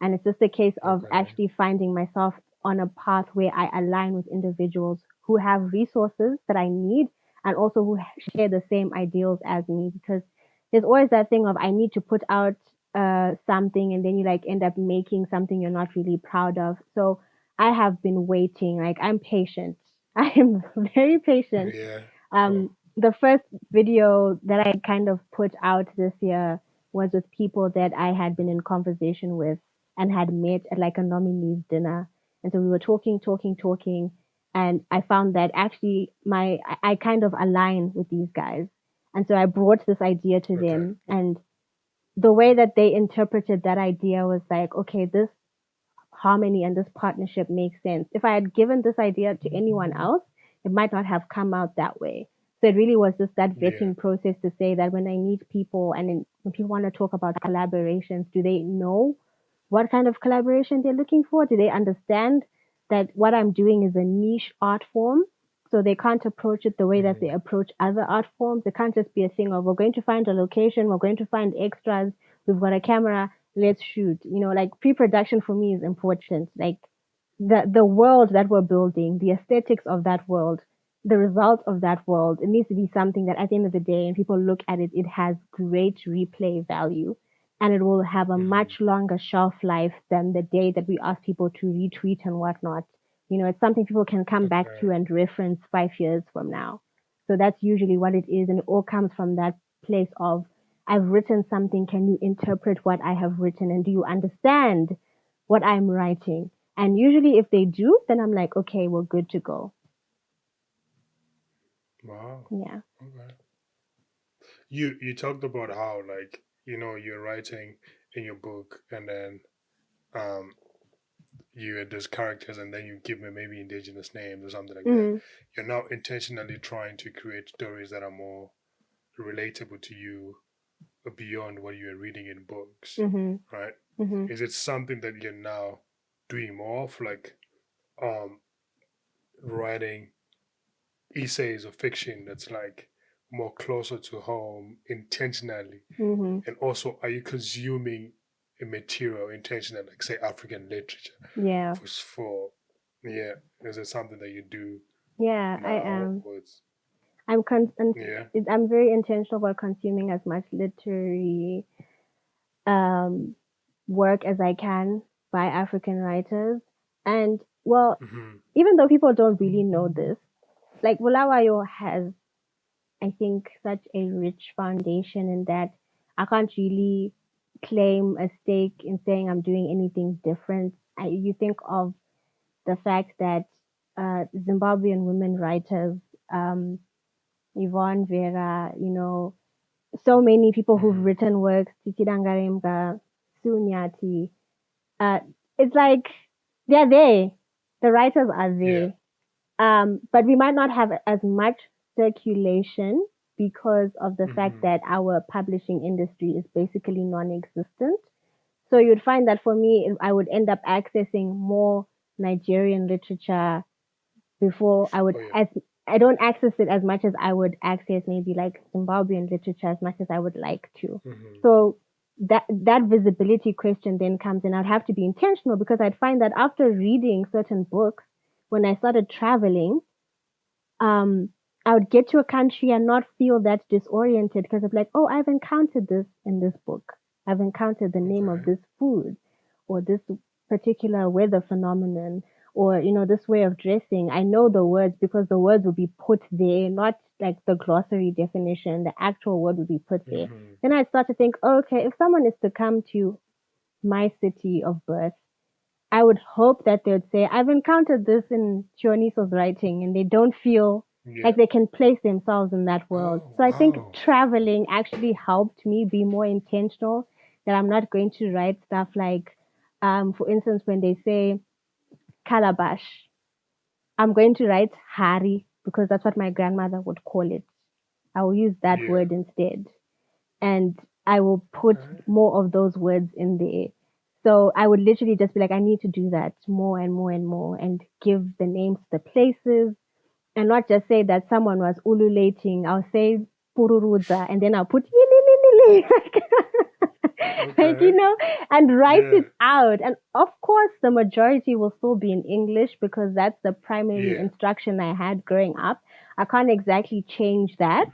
And it's just a case of Okay. actually finding myself on a path where I align with individuals who have resources that I need and also who share the same ideals as me. Because there's always that thing of I need to put out something and then you like end up making something you're not really proud of. So I have been waiting, like I'm patient. I am very patient. Yeah. Oh, The first video that I kind of put out this year was with people that I had been in conversation with and had met at like a nominees dinner. And so we were talking, and I found that actually I kind of align with these guys. And so I brought this idea to okay. them, and the way that they interpreted that idea was like, okay, this harmony and this partnership makes sense. If I had given this idea to anyone else, it might not have come out that way. So it really was just that Yeah. vetting process to say that when I meet people and when people want to talk about collaborations, do they know what kind of collaboration they're looking for? Do they understand that what I'm doing is a niche art form? So they can't approach it the way that they Mm-hmm. approach other art forms. It can't just be a thing of we're going to find a location, we're going to find extras, we've got a camera, let's shoot. Like pre-production for me is important. Like the world that we're building, the aesthetics of that world, the result of that world, it needs to be something that at the end of the day, when people look at it, it has great replay value and it will have a Mm-hmm. much longer shelf life than the day that we ask people to retweet and whatnot. It's something people can come back Okay. to and reference 5 years from now. So that's usually what it is. And it all comes from that place of, I've written something. Can you interpret what I have written? And do you understand what I'm writing? And usually if they do, then I'm like, okay, we're good to go. Wow. Yeah. Okay. You talked about how like you're writing in your book and then um you had those characters and then you give me maybe indigenous names or something like that. Mm-hmm. You're now intentionally trying to create stories that are more relatable to you beyond what you are reading in books, Mm-hmm. right? Mm-hmm. Is it something that you're now doing more of, like um writing essays or fiction that's like more closer to home intentionally? Mm-hmm. And also, are you consuming a material intentionally, like say African literature Yeah. for yeah? Is it something that you do Yeah, I now? am. Or it's yeah. I'm very intentional about consuming as much literary um, work as I can by African writers. And well, Mm-hmm. even though people don't really know this, like Bulawayo has, I think, such a rich foundation in that I can't really claim a stake in saying I'm doing anything different. You think of the fact that Zimbabwean women writers, um, Yvonne Vera, so many people who've Mm-hmm. written works, Titi Dangaremga, Sunyati, uh, it's like they're there. The writers are Yeah. there. But we might not have as much circulation because of the fact Mm-hmm. that our publishing industry is basically non-existent. So you'd find that for me, I would end up accessing more Nigerian literature before Oh yeah. as I don't access it as much as I would access maybe like Zimbabwean literature as much as I would like to. Mm-hmm. So that visibility question then comes in. I'd have to be intentional because I'd find that after reading certain books, when I started traveling, um, I would get to a country and not feel that disoriented because of like, oh, I've encountered this in this book. I've encountered the name of Okay. this food or this particular weather phenomenon or, this way of dressing. I know the words because the words will be put there, not like the glossary definition, the actual word will be put there. Mm-hmm. Then I start to think, okay, if someone is to come to my city of birth, I would hope that they would say, I've encountered this in Chioniso's writing, and they don't feel Yeah. like they can place themselves in that world. Oh So I think wow. traveling actually helped me be more intentional, that I'm not going to write stuff like, for instance, when they say calabash, I'm going to write hari because that's what my grandmother would call it. I will use that Yeah. word instead. And I will put Okay. more of those words in there. So I would literally just be like, I need to do that more and more and more, and give the names to the places, and not just say that someone was ululating. I'll say Pururudza, and then I'll put Yilililili. Like, Okay. and write Yeah. it out. And of course, the majority will still be in English because that's the primary Yeah. instruction I had growing up. I can't exactly change that,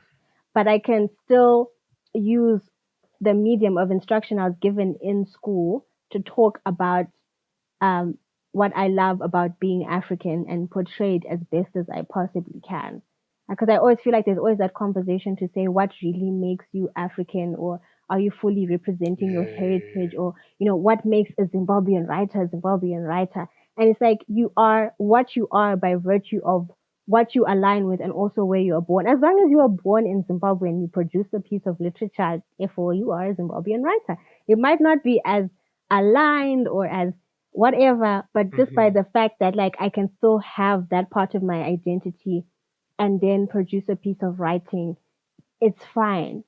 but I can still use the medium of instruction I was given in school to talk about um, what I love about being African and portray it as best as I possibly can. Because I always feel like there's always that conversation to say what really makes you African, or are you fully representing your heritage, Yeah. or what makes a Zimbabwean writer a Zimbabwean writer. And it's like you are what you are by virtue of what you align with and also where you are born. As long as you are born in Zimbabwe and you produce a piece of literature, therefore you are a Zimbabwean writer. It might not be as aligned or as whatever, but just by Mm-hmm. the fact that like I can still have that part of my identity and then produce a piece of writing, it's fine.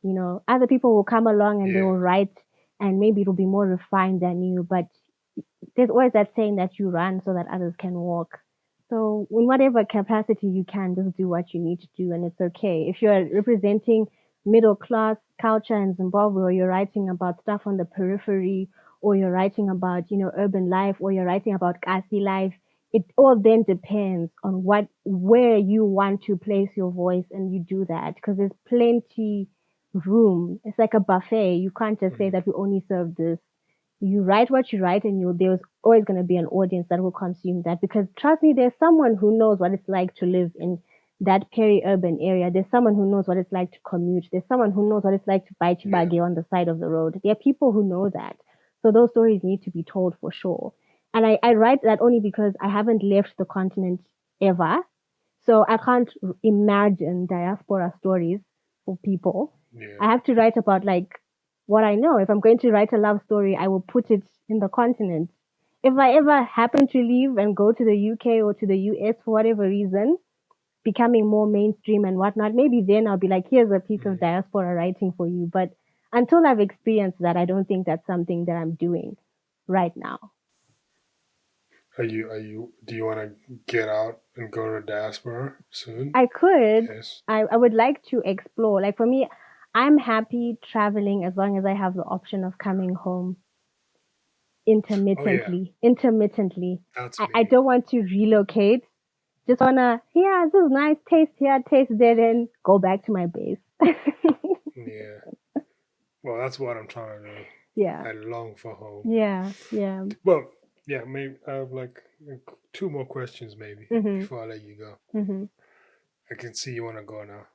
Other people will come along and they Yeah. will write, and maybe it'll be more refined than you, but there's always that saying that you run so that others can walk. So in whatever capacity you can, just do what you need to do, and it's okay. If you're representing middle class culture in Zimbabwe, or you're writing about stuff on the periphery, or you're writing about urban life, or you're writing about Kasi life, it all then depends on where you want to place your voice, and you do that because there's plenty room. It's like a buffet. You can't just say Mm-hmm. that we only serve this. You write what you write, and there's always going to be an audience that will consume that, because trust me, there's someone who knows what it's like to live in that peri-urban area. There's someone who knows what it's like to commute. There's someone who knows what it's like to buy Yeah. chibage on the side of the road. There are people who know that. So those stories need to be told for sure. And I write that only because I haven't left the continent ever. So I can't imagine diaspora stories for people. Yeah. I have to write about like what I know. If I'm going to write a love story, I will put it in the continent. If I ever happen to leave and go to the UK or to the US for whatever reason, becoming more mainstream and whatnot, maybe then I'll be like, here's a piece of Mm-hmm. diaspora writing for you. But until I've experienced that, I don't think that's something that I'm doing right now. Do you want to get out and go to diaspora soon? I could. Yes. I would like to explore. Like for me, I'm happy traveling as long as I have the option of coming home Oh yeah, intermittently. that's I me. don't want to relocate. Just wanna, yeah, this is nice, taste here, taste there, then go back to my base. Yeah. Well, that's what I'm trying to do. Yeah, I long for home. yeah, yeah. Well, yeah, maybe I have like two more questions maybe Mhm, before I let you go. mhm. I can see you want to go now.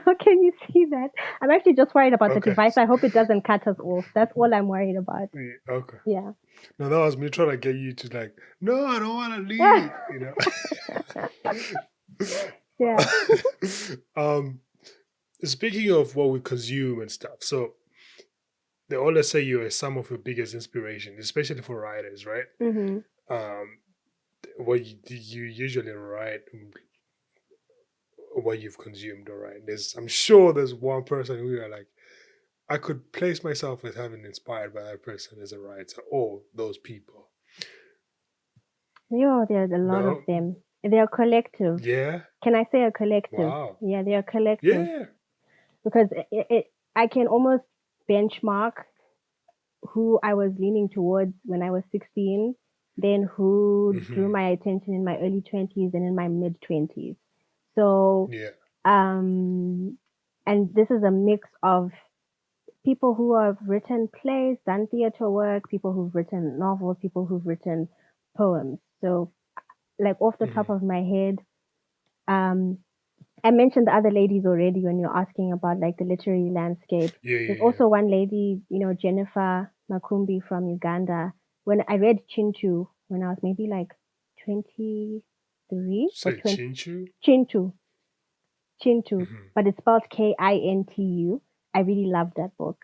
How can you see that? I'm actually just worried about the Okay. device. I hope it doesn't cut us off. That's all I'm worried about. Yeah, okay. Yeah. No, that was me trying to get you to like, no, I don't want to leave. Yeah. Speaking of what we consume and stuff, so they always say you are some of your biggest inspiration, especially for writers, right? Mhm. Um, what you usually write, what you've consumed, all right? I'm sure there's one person who you're like, I could place myself as having inspired by that person as a writer, or those people. Yeah, there's a lot of No? them. They're collective. Yeah? Can I say a collective? Wow. Yeah, they're collective Yeah. because I can almost benchmark who I was leaning towards when I was 16, then who drew Hmm. my attention in my early 20s and in my mid 20s. So, Yeah. and this is a mix of people who have written plays, done theater work, people who've written novels, people who've written poems. So, like off the top Hmm. of my head, um, I mentioned the other ladies already when you're asking about like the literary landscape. Yeah, There's yeah, yeah. also one lady, Jennifer Makumbi from Uganda. When I read Chintu when I was maybe like 23 or Say 20, Chinchu? Chintu, Chintu, Hmm. but it's spelled Kintu. I really loved that book.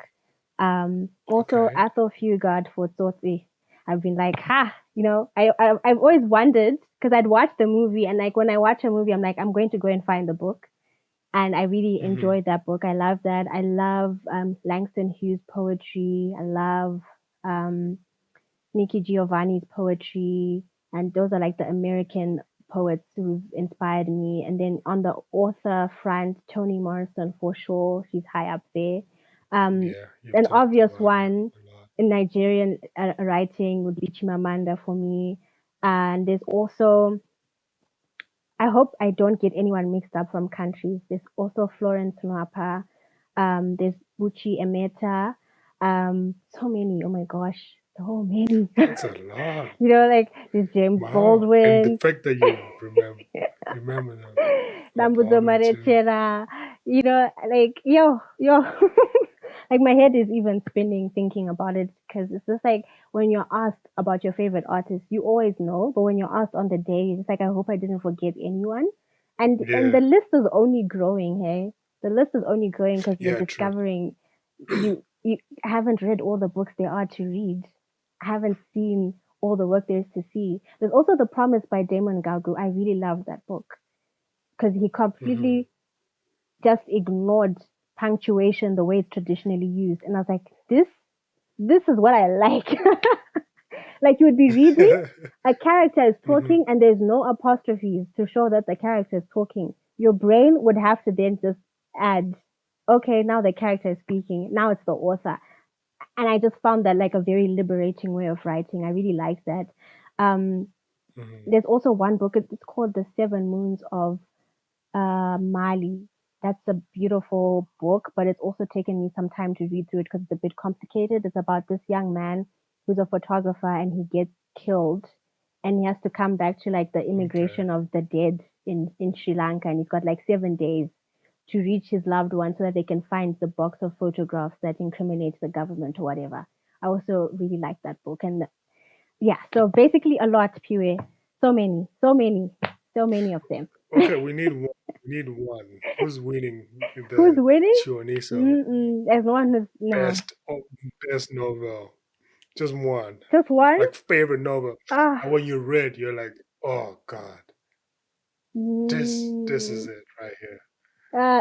Also, Okay. Athol Fugard for Tsotsi. I've been like, I've always wondered because I'd watched the movie, and like when I watch a movie, I'm like, I'm going to go and find the book. And I really Hmm. enjoyed that book. I love that. I love Langston Hughes' poetry. I love, um, Nikki Giovanni's poetry, and those are like the American poets who've inspired me. And then on the author front, Toni Morrison for sure, she's high up there. Yeah, you've An talked obvious about her one a lot. in Nigerian writing would be Chimamanda for me. And there's also, I hope I don't get anyone mixed up from countries. There's also Florence Nwapa. There's Buchi Emeta. So many. Oh my gosh, so many. That's a lot. Like there's James Wow. And the Baldwin, fact that you remember them are Nambuzo baller too. Marechera. Like yo. Like my head is even spinning thinking about it because it's just like when you're asked about your favorite artist, you always know, but when you're asked on the day, it's like I hope I didn't forget anyone. And Yeah. the list is only growing, hey. The list is only growing because you're Yeah, true. discovering you haven't read all the books there are to read. Haven't seen all the work there is to see. There's also The Promise by Damon Galgu. I really love that book because he completely just ignored punctuation the way it's traditionally used. And I was like, this is what I like. Like you would be reading, a character is talking and there's no apostrophes to show that the character is talking. Your brain would have to then just add, okay, now the character is speaking. Now it's the author. And I just found that like a very liberating way of writing. I really like that. There's also one book, it's called The Seven Moons of Mali. That's a beautiful book, but it's also taken me some time to read through it because it's a bit complicated. It's about this young man who's a photographer and he gets killed and he has to come back to like the immigration of the dead in Sri Lanka, and he's got like 7 days to reach his loved one so that they can find the box of photographs that incriminates the government or whatever. I also really like that book. And yeah, so basically a lot, Pure. So many of them. Okay, we need one. We need one. Who's winning Who's the winning? Chioniso There's one who's no. best novel? Just one. Just one? Like favorite novel. Ah. And when you read, you're like, oh God, this is it right here.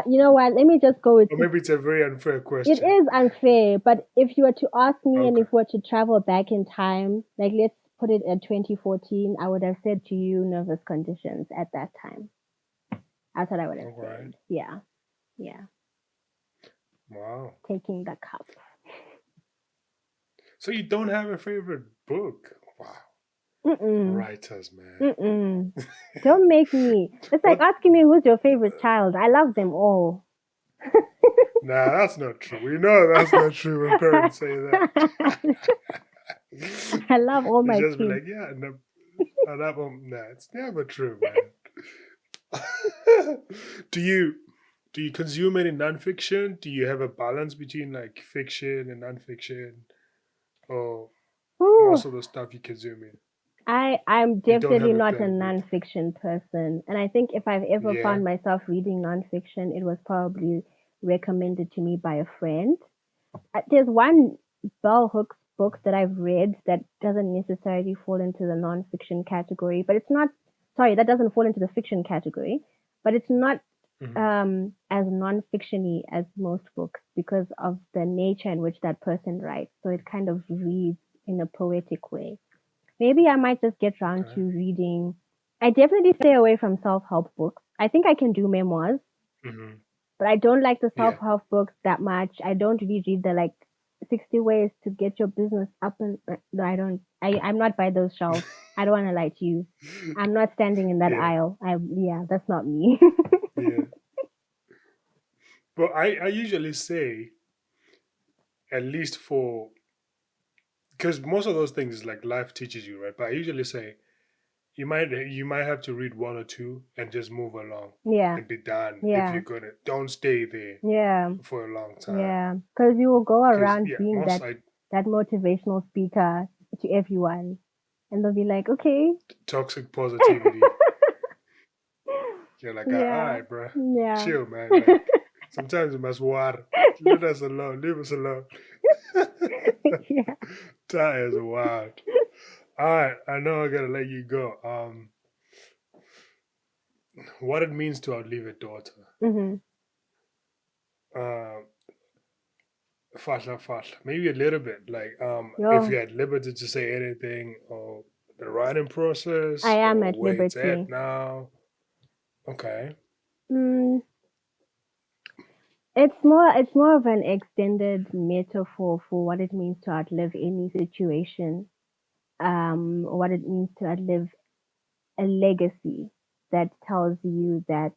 You know what? Let me just go with Or maybe it's a very unfair it question. is unfair, but if you were to ask me and Okay. if we were to travel back in time, like let's put it at 2014, I would have said to you Nervous Conditions at that time. That's what I would have said. Yeah. Wow. Taking the cup. So you don't have a favorite book? Wow. Writers, man. Don't make me. It's like asking me who's your favorite child. I love them all. Nah, that's not true. We know that's not true when parents say that. I love all my just kids. Be like, yeah, no, nah, it's never true, man. Do you consume any nonfiction? Do you have a balance between like fiction and nonfiction, or most of the stuff you consume in? I'm You don't definitely have a not a blend with. nonfiction person. And I think if I've ever found myself reading nonfiction, it was probably recommended to me by a friend. There's one Bell Hooks book that I've read that doesn't necessarily fall into the nonfiction category, but it's not, sorry, that doesn't fall into the fiction category, but it's not as non-fictiony as most books because of the nature in which that person writes. So it kind of reads in a poetic way. Maybe I might just get around to reading. I definitely stay away from self-help books. I think I can do memoirs, but I don't like the self-help books that much. I don't really read the like 60 ways to get your business up and no, I don't. I'm not by those shelves. I don't want to lie to you. I'm not standing in that aisle. That's not me. But I usually say, at least for, because most of those things like life teaches you, right? But I usually say you might have to read one or two and just move along and be done if you're gonna don't stay there for a long time. Yeah, because you will go around being that motivational speaker to everyone, and they'll be like, okay, toxic positivity. You're like, all right, bro, chill, man. Like, sometimes you must water. Let us alone. Leave us alone. That is wild. All right, I know I gotta let you go. What it means to outlive a daughter. Fasha. Maybe a little bit. Like, if Yo, you had liberty to say anything, or the writing I process, am or at where it's liberty. at now. Okay. Mm, it's more of an extended metaphor for what it means to outlive any situation. What it means to outlive a legacy that tells you that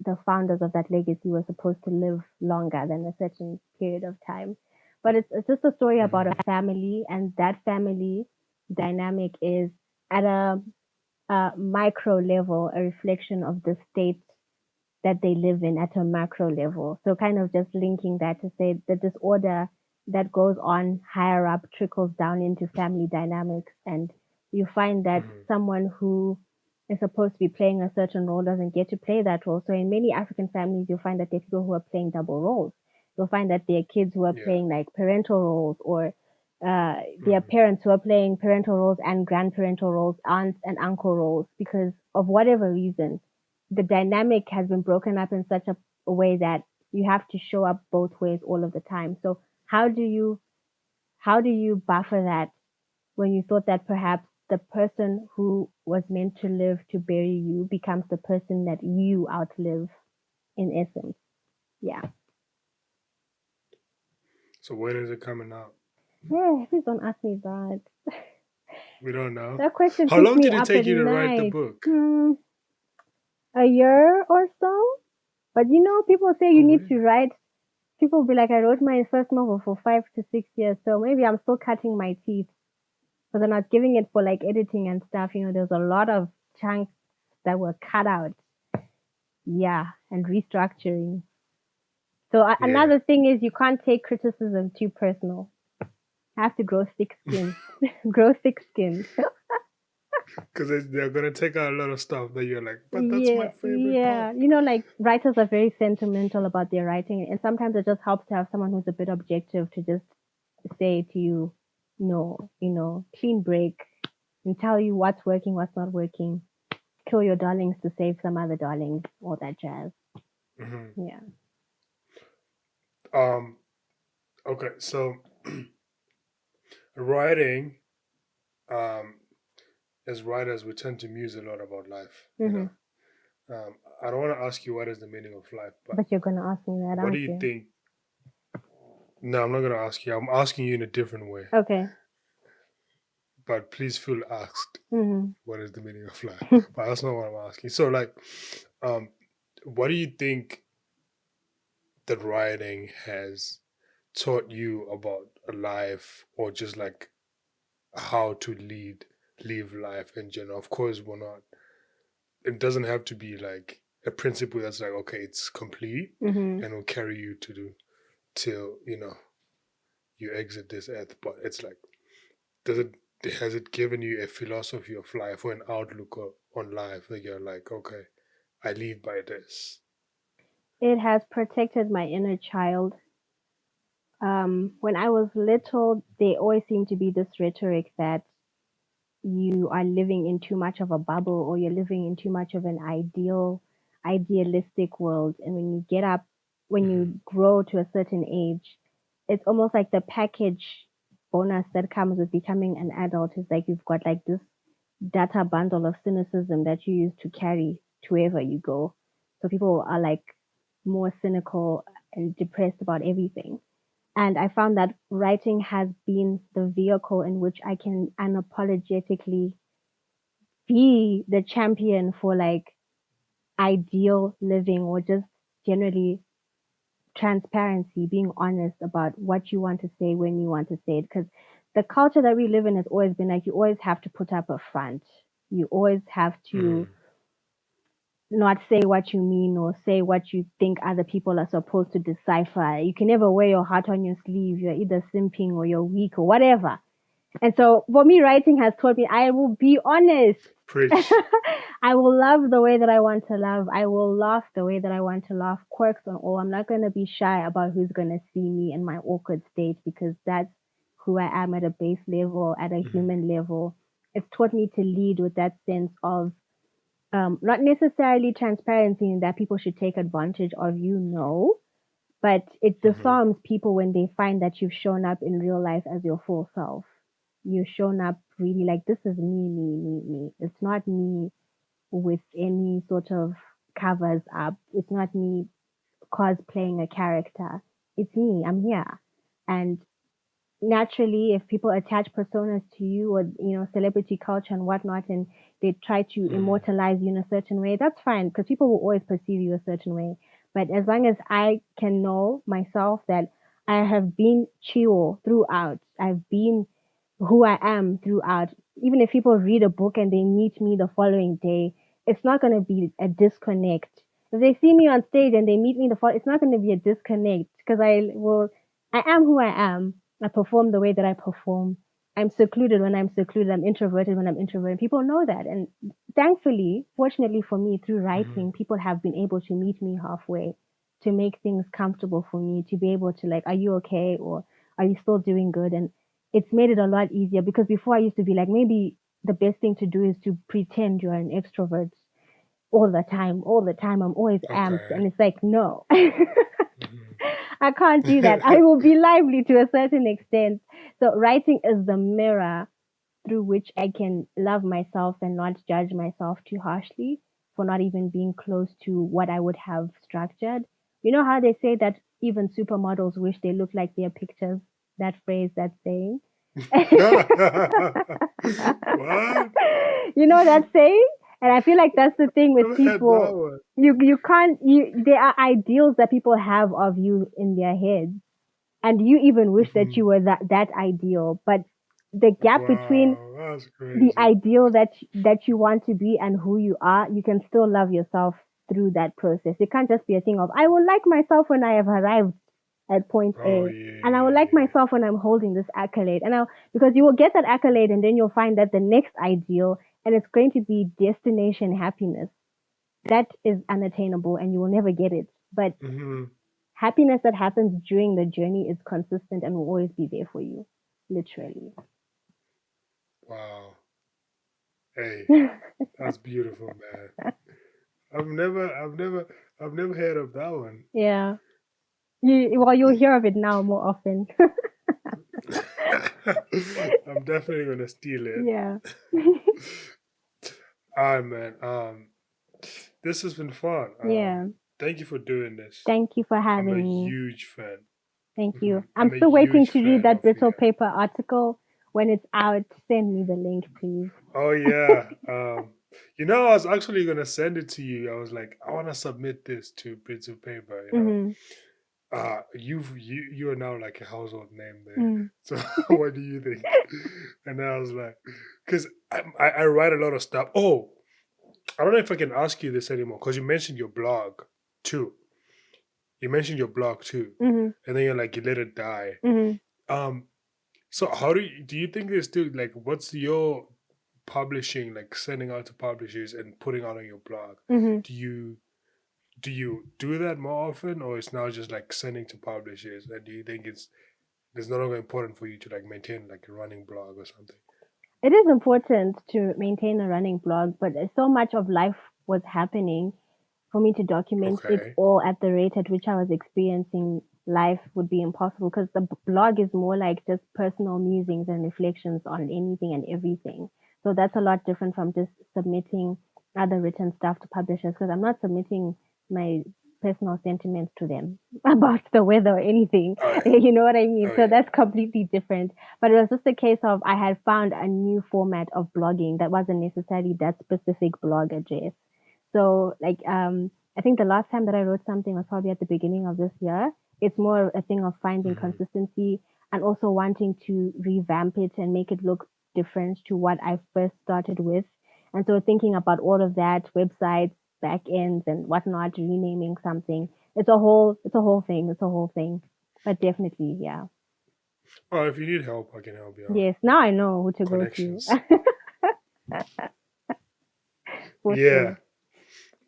the founders of that legacy were supposed to live longer than a certain period of time. But it's just a story about Hmm. a family, and that family dynamic is at a micro level a reflection of the state that they live in at a macro level. So kind of just linking that to say the disorder that goes on higher up trickles down into family dynamics. And you find that Hmm. someone who is supposed to be playing a certain role doesn't get to play that role. So in many African families, you'll find that there are people who are playing double roles. You'll find that there are kids who are Yeah. playing like parental roles, or there are Hmm. parents who are playing parental roles and grandparental roles, aunts and uncle roles, because of whatever reason the dynamic has been broken up in such a way that you have to show up both ways all of the time. So how do you buffer that when you thought that perhaps the person who was meant to live to bury you becomes the person that you outlive in essence? Yeah. So when is it coming out? Yeah, please don't ask me that. We don't know. That question How keeps long me did it up take at you to write the night. book? A year or so. But people say you Oh, need really? to write. People will be like, I wrote my first novel for 5 to 6 years, so maybe I'm still cutting my teeth because I'm not giving it for like editing and stuff. There's a lot of chunks that were cut out. Yeah, and restructuring. So Yeah. another thing is you can't take criticism too personal. I have to grow thick skin. Grow thick skin. Because they're going to take out a lot of stuff that you're like, but that's my Yeah, favorite yeah. part. Like writers are very sentimental about their writing, and sometimes it just helps to have someone who's a bit objective to just say to you, no, clean break, and tell you what's working, what's not working. Kill your darlings to save some other darlings, all that jazz. Hmm. Yeah. Um, okay, so writing, um, as writers, we tend to muse a lot about life. hmm I don't want to ask you what is the meaning of life, but But you're gonna ask me that, what do aren't you you? think? No, I'm not going to ask you. I'm asking you in a different way, Okay. but please feel asked. hmm What is the meaning of life? But that's not what I'm asking. So, like, um, what do you think that writing has taught you about a life, or just like how to live life in general? Of course, we're not. It doesn't have to be like a principle that's like, okay, it's complete hmm and will carry you to do till you exit this earth. But it's like, does it has it given you a philosophy of life or an outlook on life that you're like, okay, I live by this. It has protected my inner child. When I was little, there always seemed to be this rhetoric that you are living in too much of a bubble, or you're living in too much of an idealistic world. And when Hmm. you grow to a certain age, it's almost like the package bonus that comes with becoming an adult is like you've got like this data bundle of cynicism that you use to carry to wherever you go. So people are like more cynical and depressed about everything. And I found that writing has been the vehicle in which I can unapologetically be the champion for like ideal living, or just generally transparency, being honest about what you want to say when you want to say it. Because the culture that we live in has always been like you always have to put up a front. You always have to Hmm. not say what you mean or say what you think other people are supposed to decipher. You can never wear your heart on your sleeve. You're either simping or you're weak or whatever. And so for me, writing has taught me I will be honest. Preach. I will love the way that I want to love. I will laugh the way that I want to laugh, quirks and all. I'm not going to be shy about who's going to see me in my awkward state, because that's who I am at a base level, at a Hmm. human level. It's taught me to lead with that sense of not necessarily transparency in that people should take advantage of you, no, But it Mm-hmm. disarms people when they find that you've shown up in real life as your full self. You've shown up really like, this is me. It's not me with any sort of covers up. It's not me cosplaying a character. It's me. I'm here. And naturally, if people attach personas to you, or celebrity culture and whatnot, and they try to Mm-hmm. immortalize you in a certain way, that's fine, because people will always perceive you a certain way. But as long as I can know myself that I have been Chio throughout, I've been who I am throughout. Even if people read a book and they meet me the following day, it's not going to be a disconnect. If they see me on stage and they meet me it's not going to be a disconnect, because I am who I am. I perform the way that I perform. I'm secluded when I'm secluded. I'm introverted when I'm introverted. People know that. And thankfully, fortunately for me, through Mm-hmm. writing, people have been able to meet me halfway, to make things comfortable for me, to be able to like, are you okay? Or are you still doing good? And it's made it a lot easier, because before I used to be like, maybe the best thing to do is to pretend you're an extrovert all the time. I'm always amped. Okay. And it's like, no. Mm-hmm. I can't do that. I will be lively to a certain extent. So writing is the mirror through which I can love myself and not judge myself too harshly for not even being close to what I would have structured. You know how they say that even supermodels wish they look like their pictures? That phrase, that saying. What? You know that saying? And I feel like that's the thing with Never had that people. one. You can't there are ideals that people have of you in their heads, and you even wish that you were that ideal. But the gap between Wow, that's the crazy. ideal that you want to be and who you are, you can still love yourself through that process. It can't just be a thing of, I will like myself when I have arrived at point Oh A, yeah, and I will like myself when I'm holding this accolade. Because you will get that accolade, and then you'll find that the next ideal, and it's going to be destination happiness. That is unattainable, and you will never get it. But Mm-hmm. happiness that happens during the journey is consistent and will always be there for you, literally. Wow. Hey, that's beautiful, man. I've never heard of that one. Yeah. You'll hear of it now more often. I'm definitely gonna steal it. Yeah. Alright, man. This has been fun. Yeah. Thank you for doing this. Thank you for I'm a having me. huge fan. Thank you. I'm I'm a still waiting huge to read fan that of Brittle you. Paper article. When it's out, send me the link, please. Oh yeah. I was actually gonna send it to you. I was like, I want to submit this to Bits of Paper. Mm-hmm. You are now like a household name there. Mm. So what do you think? And I was like, because I write a lot of stuff. Oh, I don't know if I can ask you this anymore, because you mentioned your blog too. Mm-hmm. And then you're like, you let it die. Mm-hmm. So how do you think there's still like, what's your publishing, like sending out to publishers and putting out on your blog? Mm-hmm. Do you do that more often, or it's now just like sending to publishers? And do you think it's no longer important for you to like maintain like a running blog or something? It is important to maintain a running blog, but so much of life was happening for me to document it Okay. all at the rate at which I was experiencing life would be impossible, because the blog is more like just personal musings and reflections on anything and everything. So that's a lot different from just submitting other written stuff to publishers, because I'm not submitting my personal sentiments to them about the weather or anything. Oh yeah. You know what I mean? Oh So yeah. that's completely different. But it was just a case of, I had found a new format of blogging that wasn't necessarily that specific blog address. So I think the last time that I wrote something was probably at the beginning of this year. It's more a thing of finding consistency, and also wanting to revamp it and make it look different to what I first started with. And so thinking about all of that, websites, back ends and whatnot, renaming something. It's a whole thing. It's a whole thing. But definitely, yeah. Well, if you need help, I can help you out. Yes, now I know who to Connections. go to. For Yeah.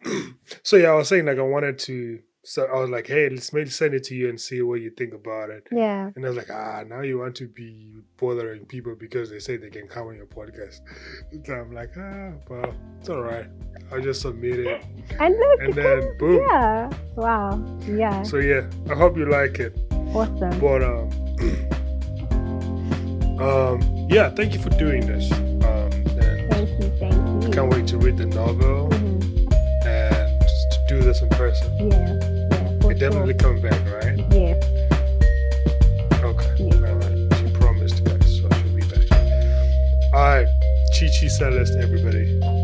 sure. So yeah, I was saying like I wanted to So I was like, hey, let's maybe send it to you and see what you think about it. Yeah. And I was like, now you want to be bothering people because they say they can come on your podcast. So I'm like, well, it's all right. I'll just submit it. And look, And then boom. Yeah. Wow. Yeah. So yeah, I hope you like it. Awesome. But yeah, thank you for doing this. And Thank you. I can't wait to read the novel and just to do this in person. Yeah. You're definitely coming back, right? Yeah. Okay. Yeah. All right. She promised, guys, so she'll be back. All right. Chi Celeste, everybody.